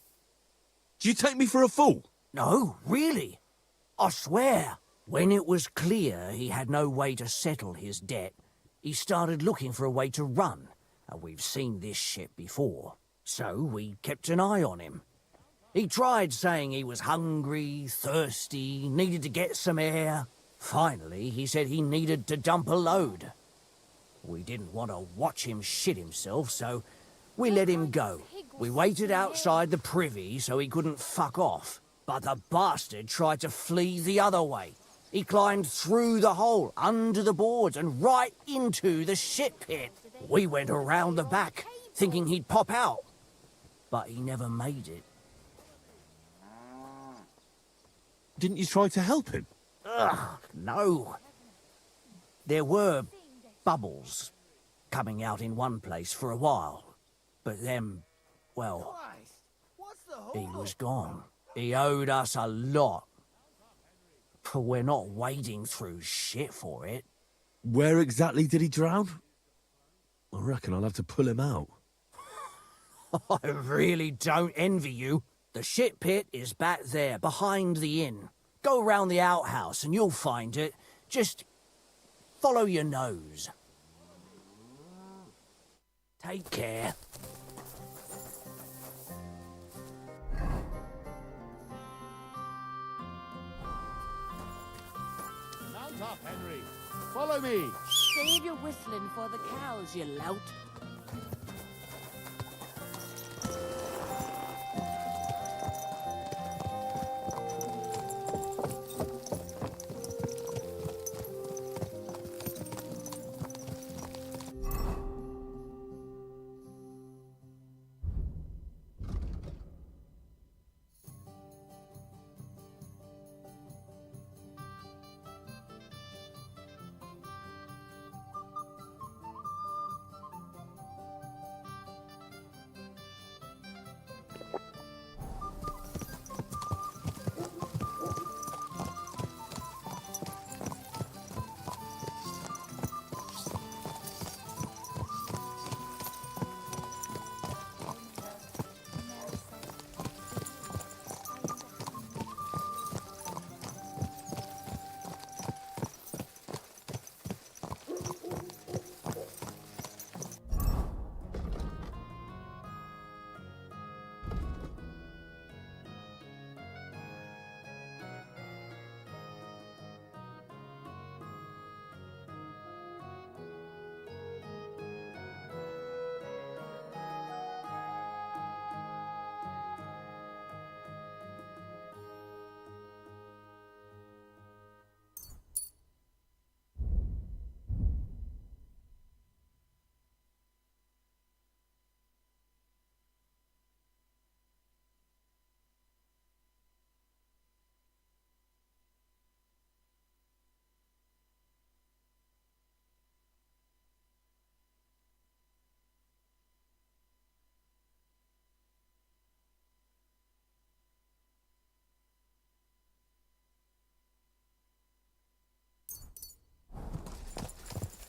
Do you take me for a fool? No, really. I swear. When it was clear he had no way to settle his debt, he started looking for a way to run. And we've seen this shit before. So we kept an eye on him. He tried saying he was hungry, thirsty, needed to get some air. Finally, he said he needed to dump a load. We didn't want to watch him shit himself, so we let him go. We waited outside the privy so he couldn't fuck off. But the bastard tried to flee the other way. He climbed through the hole, under the boards, and right into the shit pit. We went around the back, thinking he'd pop out. But he never made it. Didn't you try to help him? Ugh, no. There were bubbles coming out in one place for a while. But then, well, he was gone. He owed us a lot. But we're not wading through shit for it. Where exactly did he drown? I reckon I'll have to pull him out. I really don't envy you. The shit pit is back there, behind the inn. Go round the outhouse and you'll find it. Just follow your nose. Take care. Mount up, Henry. Follow me. Save your whistling for the cows, you lout.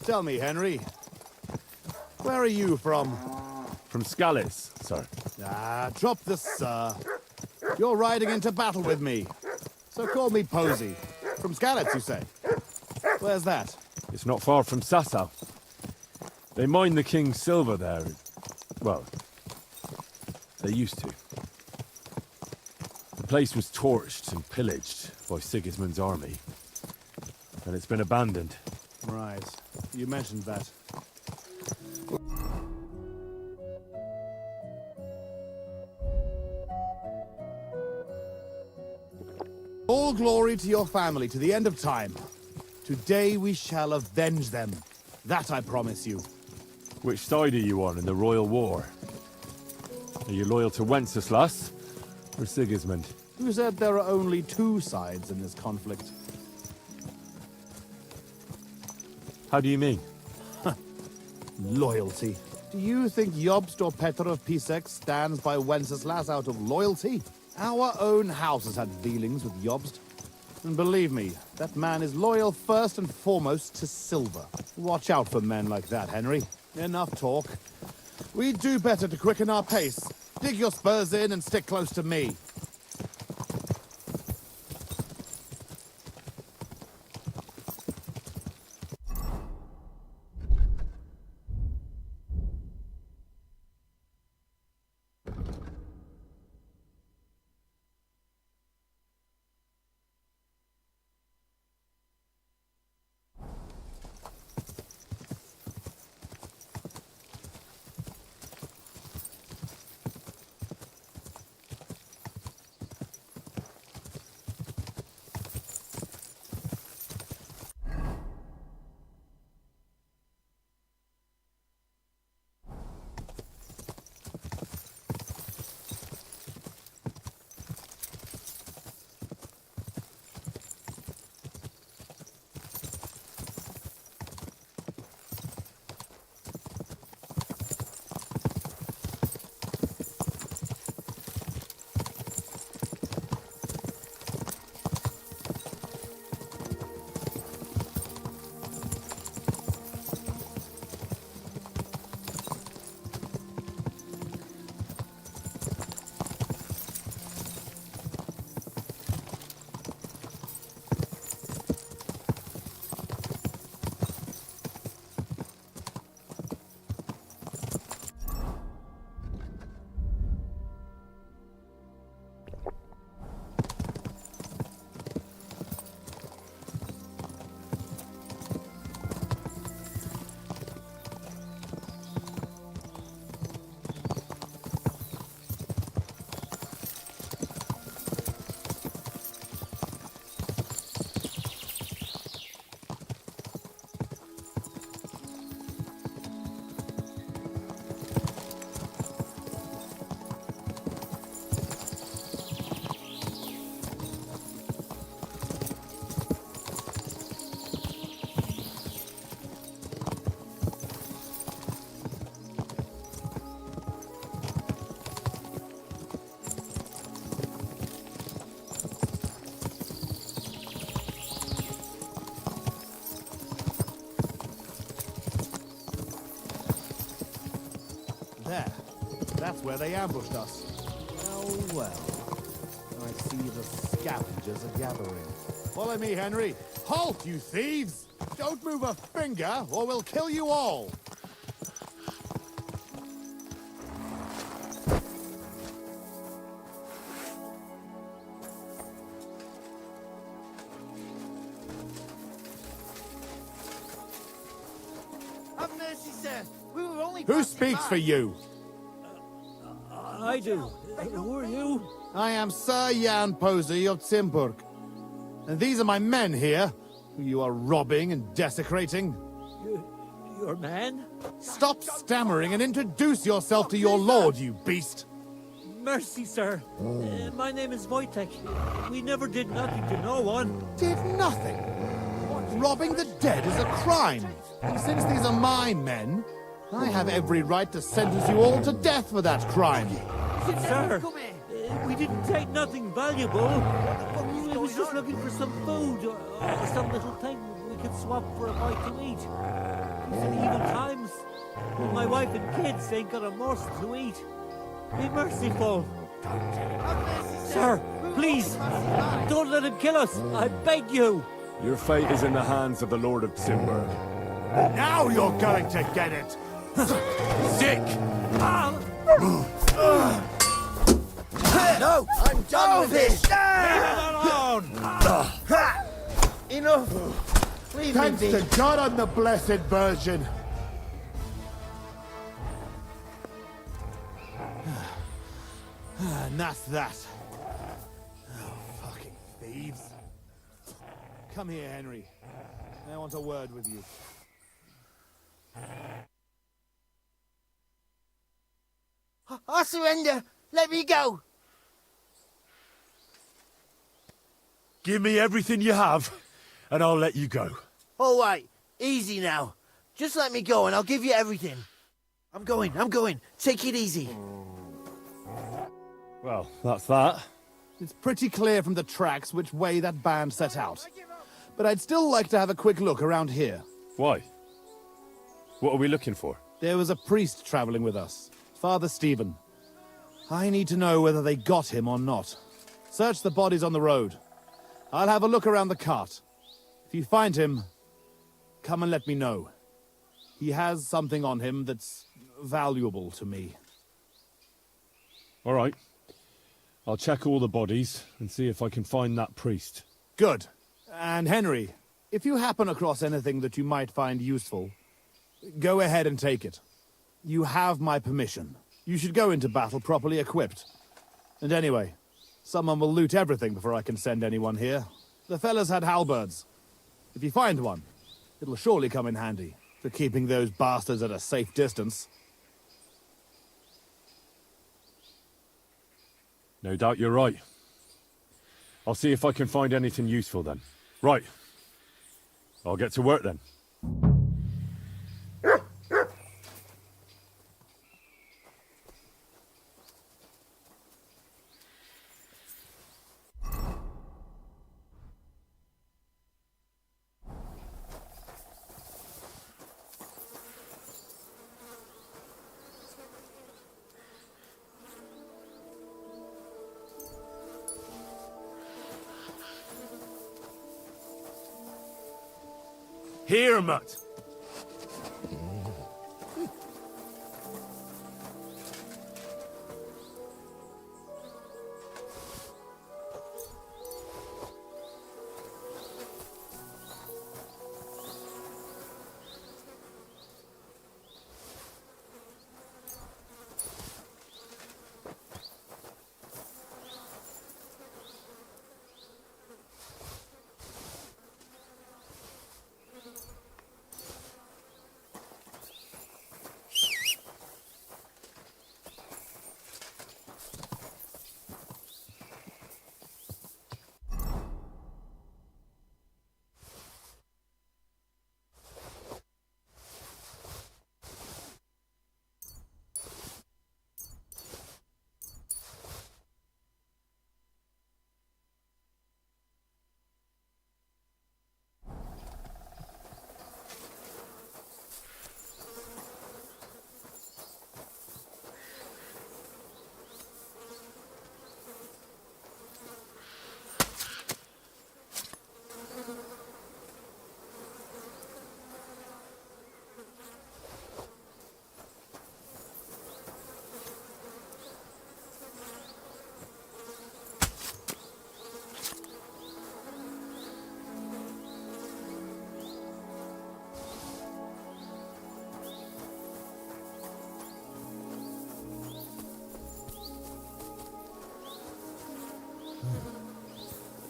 Tell me, Henry, where are you from? From Scallis, sir. Ah, drop the sir. You're riding into battle with me. So call me Posey. From Scallis, you say? Where's that? It's not far from Sasau. They mine the king's silver there. Well, they used to. The place was torched and pillaged by Sigismund's army. And it's been abandoned. Right. You mentioned that. All glory to your family to the end of time. Today we shall avenge them. That I promise you. Which side are you on in the royal war? Are you loyal to Wenceslas or Sigismund? Who said there are only two sides in this conflict? How do you mean? Loyalty. Do you think Jobst or Petr of Pisek stands by Wenceslas out of loyalty? Our own house has had dealings with Jobst. And believe me, that man is loyal first and foremost to silver. Watch out for men like that, Henry. Enough talk. We'd do better to quicken our pace. Dig your spurs in and stick close to me. There. That's where they ambushed us. Well, well. I see the scavengers are gathering. Follow me, Henry. Halt, you thieves! Don't move a finger, or we'll kill you all! Have mercy, sir. We were only Who passing speaks by. for you? I do. Who are you? I am Sir Jan Posey of Zimburg. And these are my men here, who you are robbing and desecrating. Your man? Stop stammering and introduce yourself to your lord, you beast! Mercy, sir. My name is Wojtek. We never did nothing to no one. Did nothing? Robbing the dead is a crime. And since these are my men, I have every right to sentence you all to death for that crime. Sir, we didn't take nothing valuable. We was just looking for some food or some little thing we could swap for a bite to eat. It's an evil times. My wife and kids ain't got a morsel to eat. Be merciful. Sir, please, don't let him kill us. I beg you. Your fate is in the hands of the Lord of Timber. Now you're going to get it! Sick! No, I'm done with this. Enough. Leave Thanks me to be. God and the Blessed Virgin. And that's that. Oh, fucking thieves. Come here, Henry. I want a word with you. I surrender. Let me go. Give me everything you have, and I'll let you go. All right, easy now. Just let me go and I'll give you everything. I'm going. Take it easy. Well, that's that. It's pretty clear from the tracks which way that band set out. But I'd still like to have a quick look around here. Why? What are we looking for? There was a priest traveling with us, Father Stephen. I need to know whether they got him or not. Search the bodies on the road. I'll have a look around the cart. If you find him, come and let me know. He has something on him that's valuable to me. All right. I'll check all the bodies and see if I can find that priest. Good. And Henry, if you happen across anything that you might find useful, go ahead and take it. You have my permission. You should go into battle properly equipped. And anyway, someone will loot everything before I can send anyone here. The fellas had halberds. If you find one, it'll surely come in handy for keeping those bastards at a safe distance. No doubt you're right. I'll see if I can find anything useful then. Right. I'll get to work then. Here, Mutt.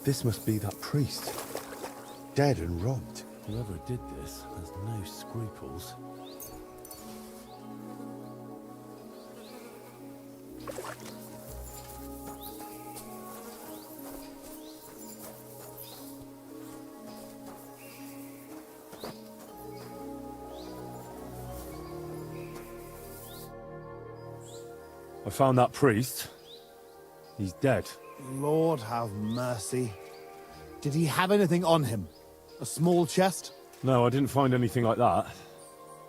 This must be that priest. Dead and robbed. Whoever did this has no scruples. I found that priest. He's dead. Lord have mercy. Did he have anything on him? A small chest? No, I didn't find anything like that.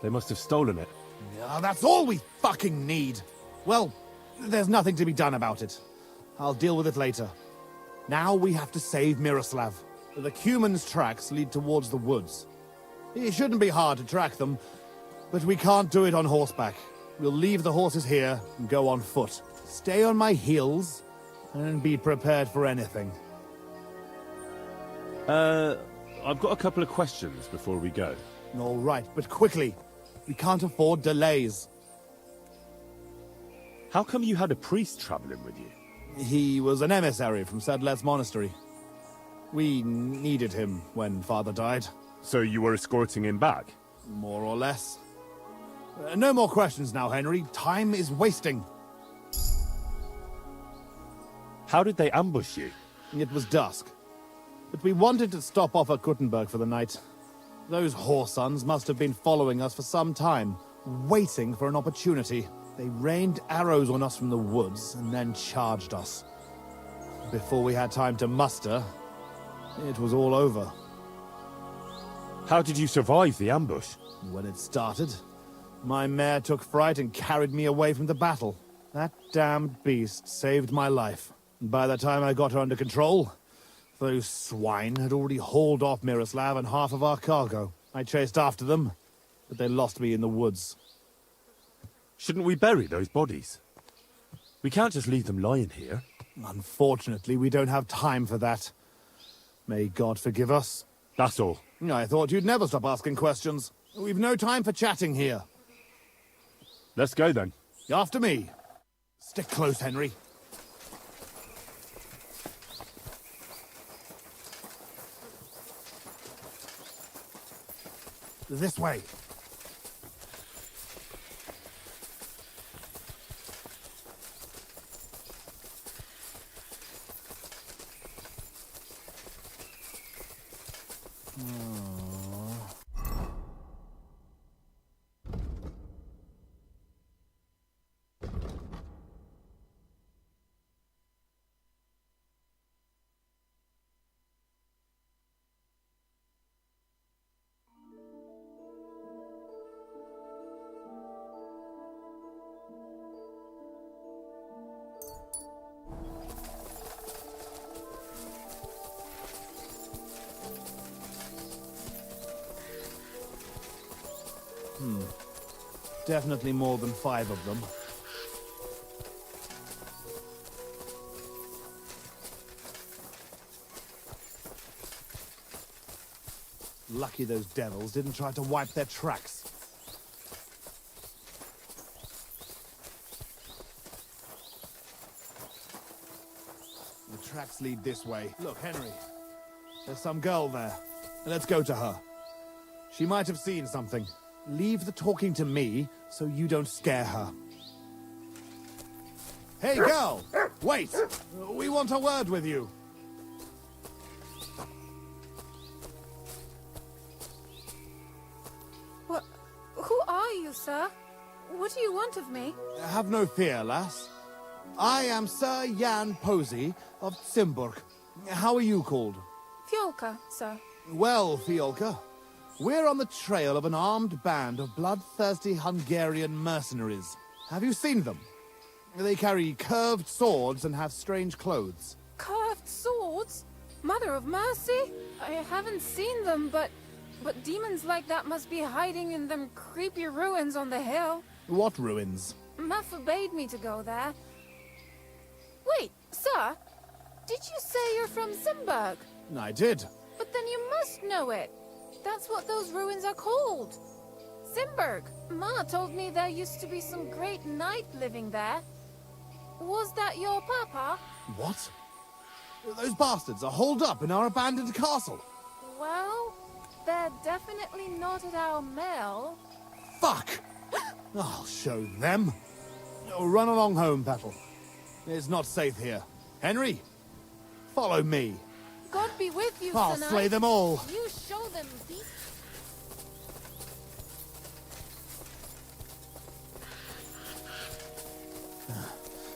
They must have stolen it. Yeah, that's all we fucking need. Well, there's nothing to be done about it. I'll deal with it later. Now we have to save Miroslav. The Cuman's tracks lead towards the woods. It shouldn't be hard to track them, but we can't do it on horseback. We'll leave the horses here and go on foot. Stay on my heels and be prepared for anything. I've got a couple of questions before we go. All right, but quickly. We can't afford delays. How come you had a priest traveling with you? He was an emissary from Sedlet's monastery. We needed him when Father died. So you were escorting him back? More or less. No more questions now, Henry. Time is wasting. How did they ambush you? It was dusk. But we wanted to stop off at Kuttenberg for the night. Those whoresons must have been following us for some time, waiting for an opportunity. They rained arrows on us from the woods and then charged us. Before we had time to muster, it was all over. How did you survive the ambush? When it started, my mare took fright and carried me away from the battle. That damned beast saved my life. By the time I got her under control, those swine had already hauled off Miroslav and half of our cargo. I chased after them, but they lost me in the woods. Shouldn't we bury those bodies? We can't just leave them lying here. Unfortunately, we don't have time for that. May God forgive us. That's all. I thought you'd never stop asking questions. We've no time for chatting here. Let's go then. After me. Stick close, Henry. This way. Definitely more than 5 of them. Lucky those devils didn't try to wipe their tracks. The tracks lead this way. Look, Henry. There's some girl there. Let's go to her. She might have seen something. Leave the talking to me, so you don't scare her. Hey, girl! Wait! We want a word with you. What? Who are you, sir? What do you want of me? Have no fear, lass. I am Sir Jan Posey of Zimburg. How are you called? Fiolka, sir. Well, Fiolka, we're on the trail of an armed band of bloodthirsty Hungarian mercenaries. Have you seen them? They carry curved swords and have strange clothes. Curved swords? Mother of mercy? I haven't seen them, but demons like that must be hiding in them creepy ruins on the hill. What ruins? Ma forbade me to go there. Wait, sir, did you say you're from Zimburg? I did. But then you must know it. That's what those ruins are called. Zimburg. Ma told me there used to be some great knight living there. Was that your papa? What? Those bastards are holed up in our abandoned castle. Well, they're definitely not at our mill. Fuck! I'll show them. Run along home, Petal. It's not safe here. Henry, follow me. God be with you, I'll Sir slay Knight. them all. You show them, beast.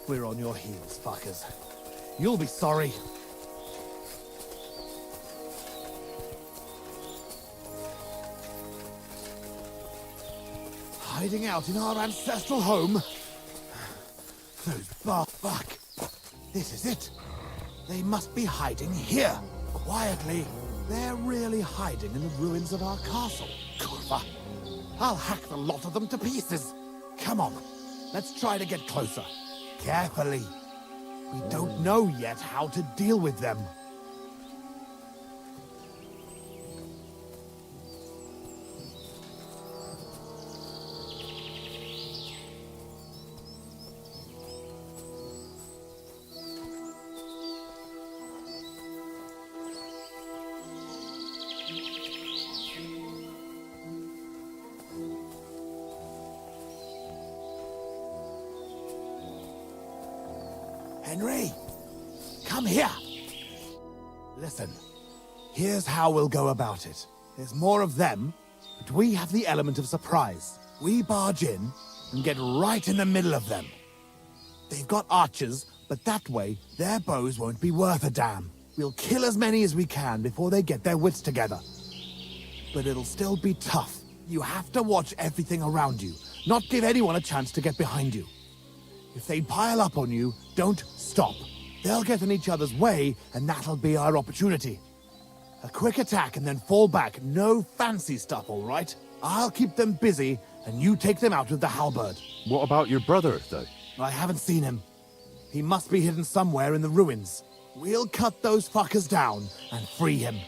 We're on your heels, fuckers. You'll be sorry. hiding out in our ancestral home? Those fuck. This is it. They must be hiding here, quietly. They're really hiding in the ruins of our castle. Kurva. I'll hack the lot of them to pieces. Come on, let's try to get closer. Carefully. We don't know yet how to deal with them. Henry, come here. Listen, here's how we'll go about it. There's more of them, but we have the element of surprise. We barge in and get right in the middle of them. They've got archers, but that way their bows won't be worth a damn. We'll kill as many as we can before they get their wits together. But it'll still be tough. You have to watch everything around you, not give anyone a chance to get behind you. If they pile up on you, don't stop. They'll get in each other's way, and that'll be our opportunity. A quick attack and then fall back. No fancy stuff, all right? I'll keep them busy, and you take them out with the halberd. What about your brother, though? I haven't seen him. He must be hidden somewhere in the ruins. We'll cut those fuckers down and free him.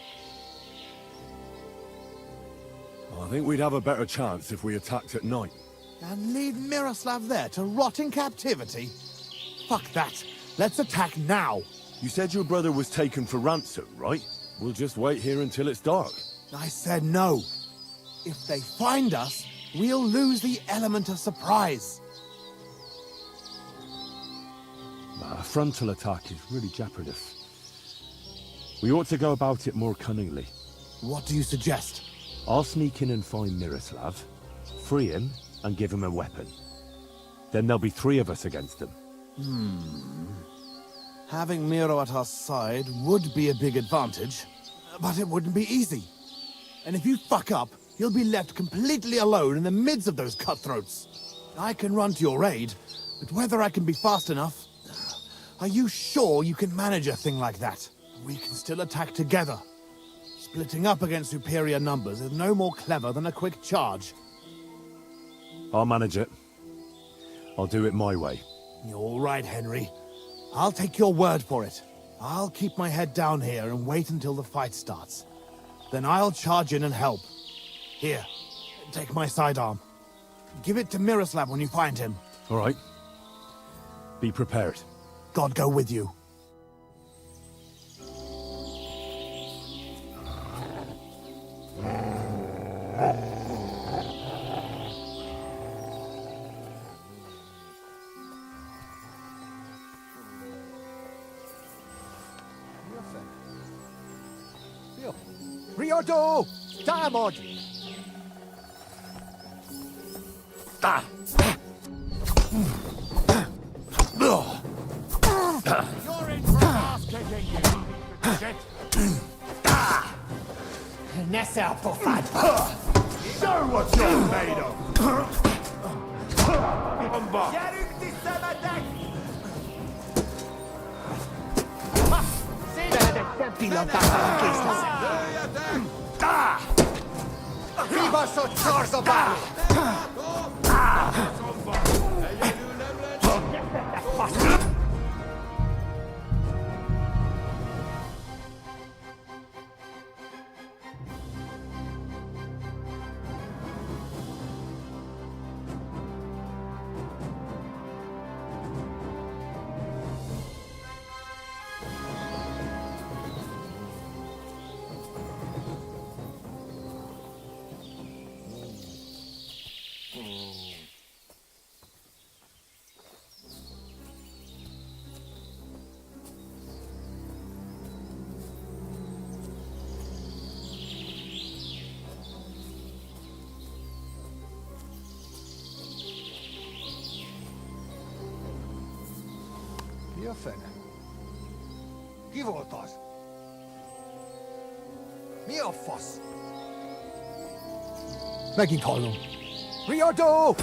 I think we'd have a better chance if we attacked at night. And leave Miroslav there to rot in captivity? Fuck that. Let's attack now. You said your brother was taken for ransom, right? We'll just wait here until it's dark. I said no. If they find us, we'll lose the element of surprise. A frontal attack is really jeopardous. We ought to go about it more cunningly. What do you suggest? I'll sneak in and find Miroslav, free him, and give him a weapon. Then there'll be 3 of us against them. Having Miro at our side would be a big advantage, but it wouldn't be easy. And if you fuck up, you'll be left completely alone in the midst of those cutthroats. I can run to your aid, but whether I can be fast enough... Are you sure you can manage a thing like that? We can still attack together. Splitting up against superior numbers is no more clever than a quick charge. I'll manage it. I'll do it my way. You're all right, Henry. I'll take your word for it. I'll keep my head down here and wait until the fight starts. Then I'll charge in and help. Here, take my sidearm. Give it to Miroslav when you find him. All right. Be prepared. God go with you. Riodo! Damod! Ah! You're in for ass kicking, you shit! Nessa Pofad! Show what you're made of! Viva so Charzabal! Jöfen. Ki volt az? Mi a fasz? Megint hallom. Riodo!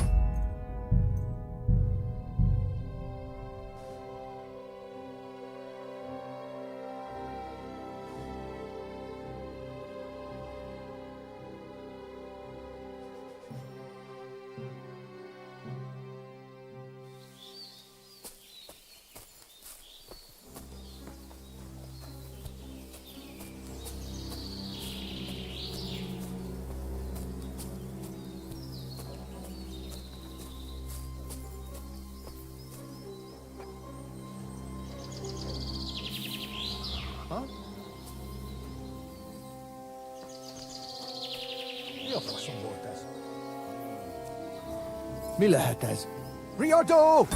Mi a faszom volt ez? Mi lehet ez? Riodo!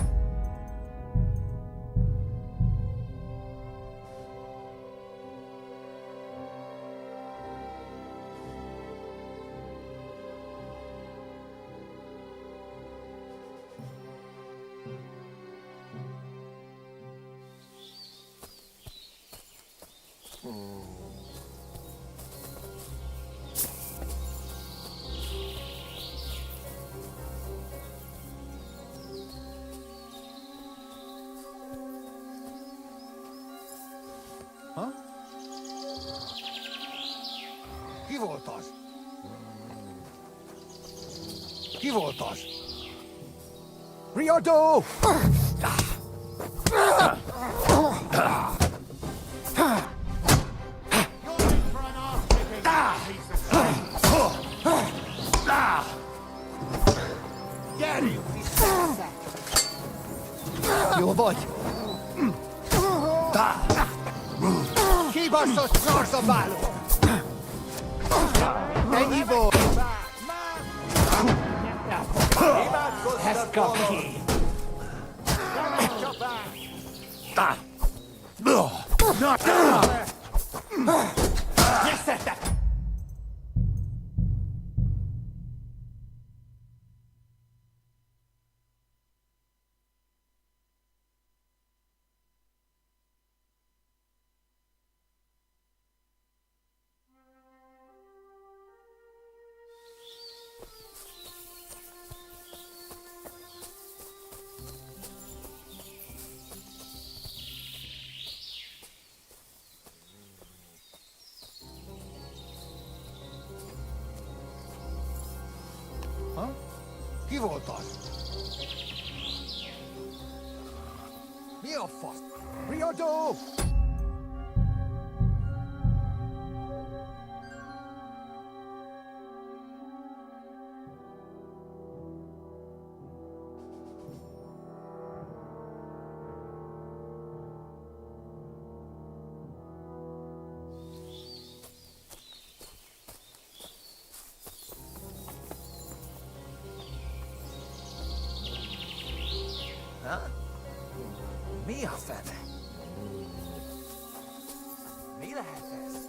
Ha? Ki volt az? Ki volt az? Riodo! Gyerünk vissza! Jó vagy? Kibaszott szarzabáló! Ennyi volt! Ezt kap ki! Nyeszettek! Ha? Ki volt az? Mi a fasz? Riodo! Ha? Mi a fene? Mi lehet ez?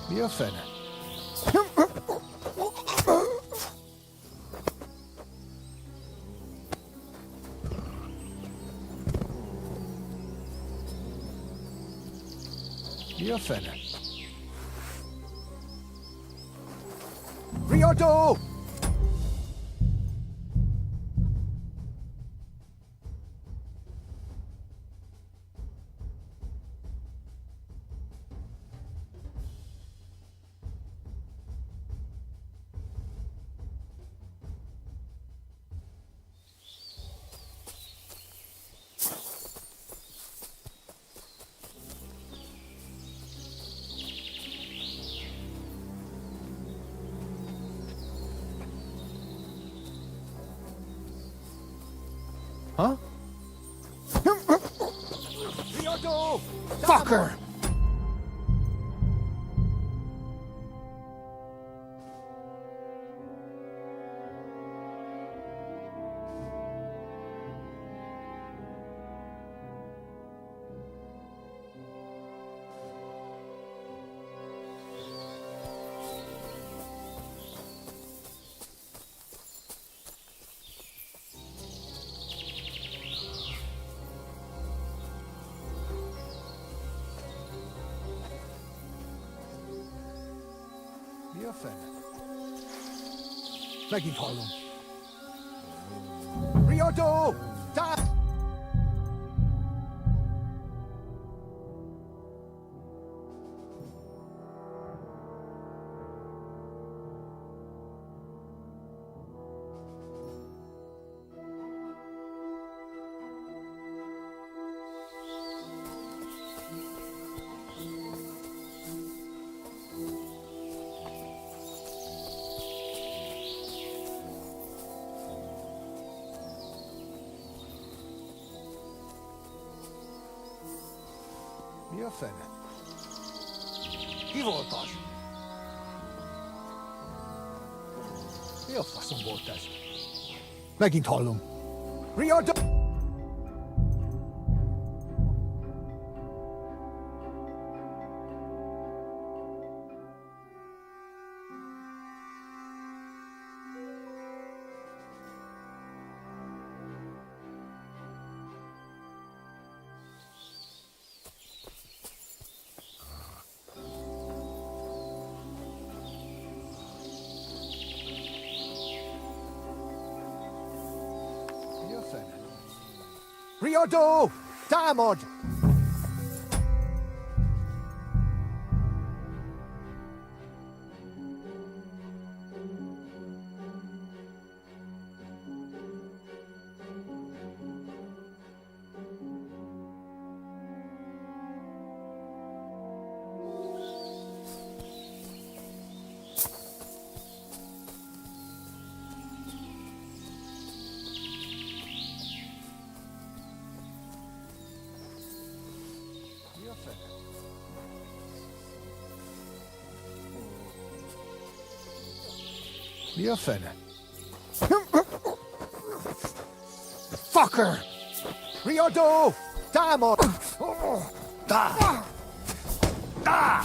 Mi a fene? Mi a fene? Riodo! Huh? Fucker! Begging Colin. Riodo! Mi a fene? Ki volt az? Mi a faszom volt ez? Megint hallom. Riada! Riodo! Damod! Mi a fene? Fucker! Riodo! Támad! Da! Da!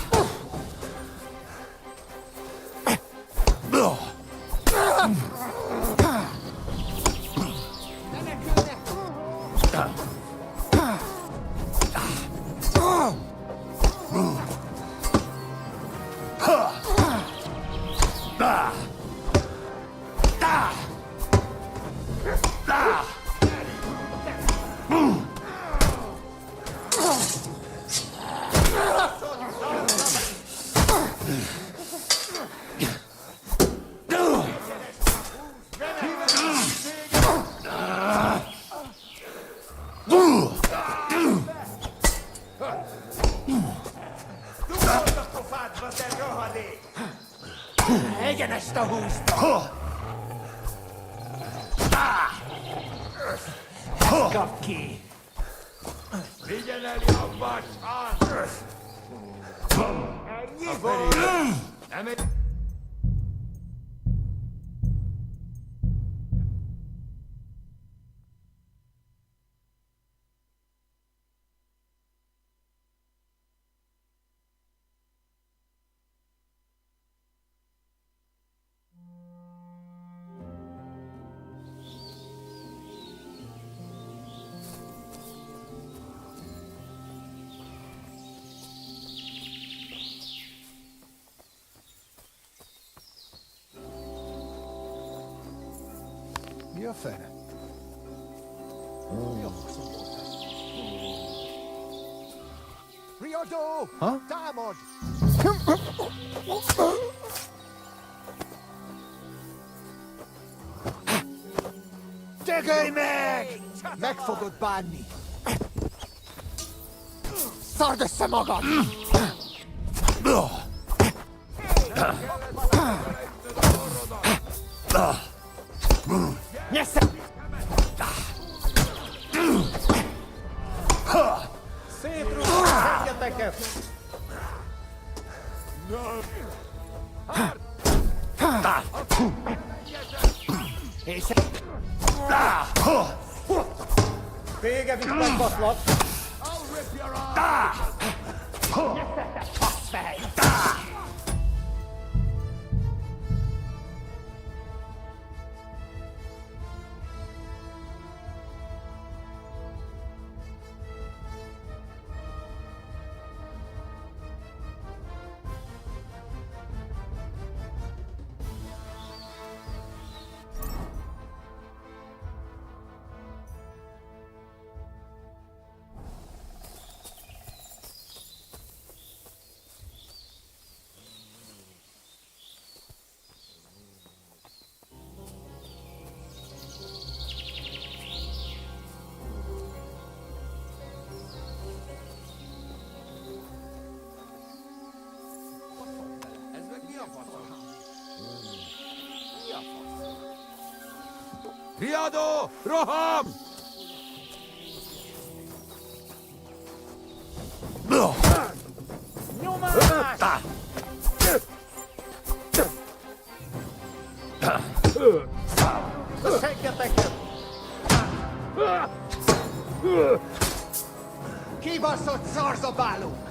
Egyenest a húzba! Kap ki! Vigyen el jobban! Ennyi volt! Nem egy... Mi a fene? Mi a faszom volt ez? Riodo! Ha? Támad! Dögölj meg! Meg fogod bánni! Szard össze magad! Nyesse! Vége visszabatlak! Riadó! Roham! Nyomás! Seggeteket! Kibaszott szarzabáló!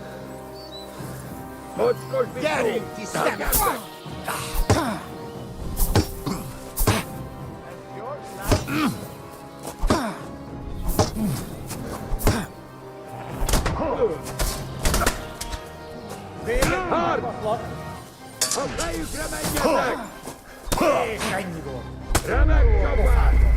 Gyerünk ki, szemembe! Véget megbatlak! A fejükre menjetek! És ennyi volt! Remek csapás!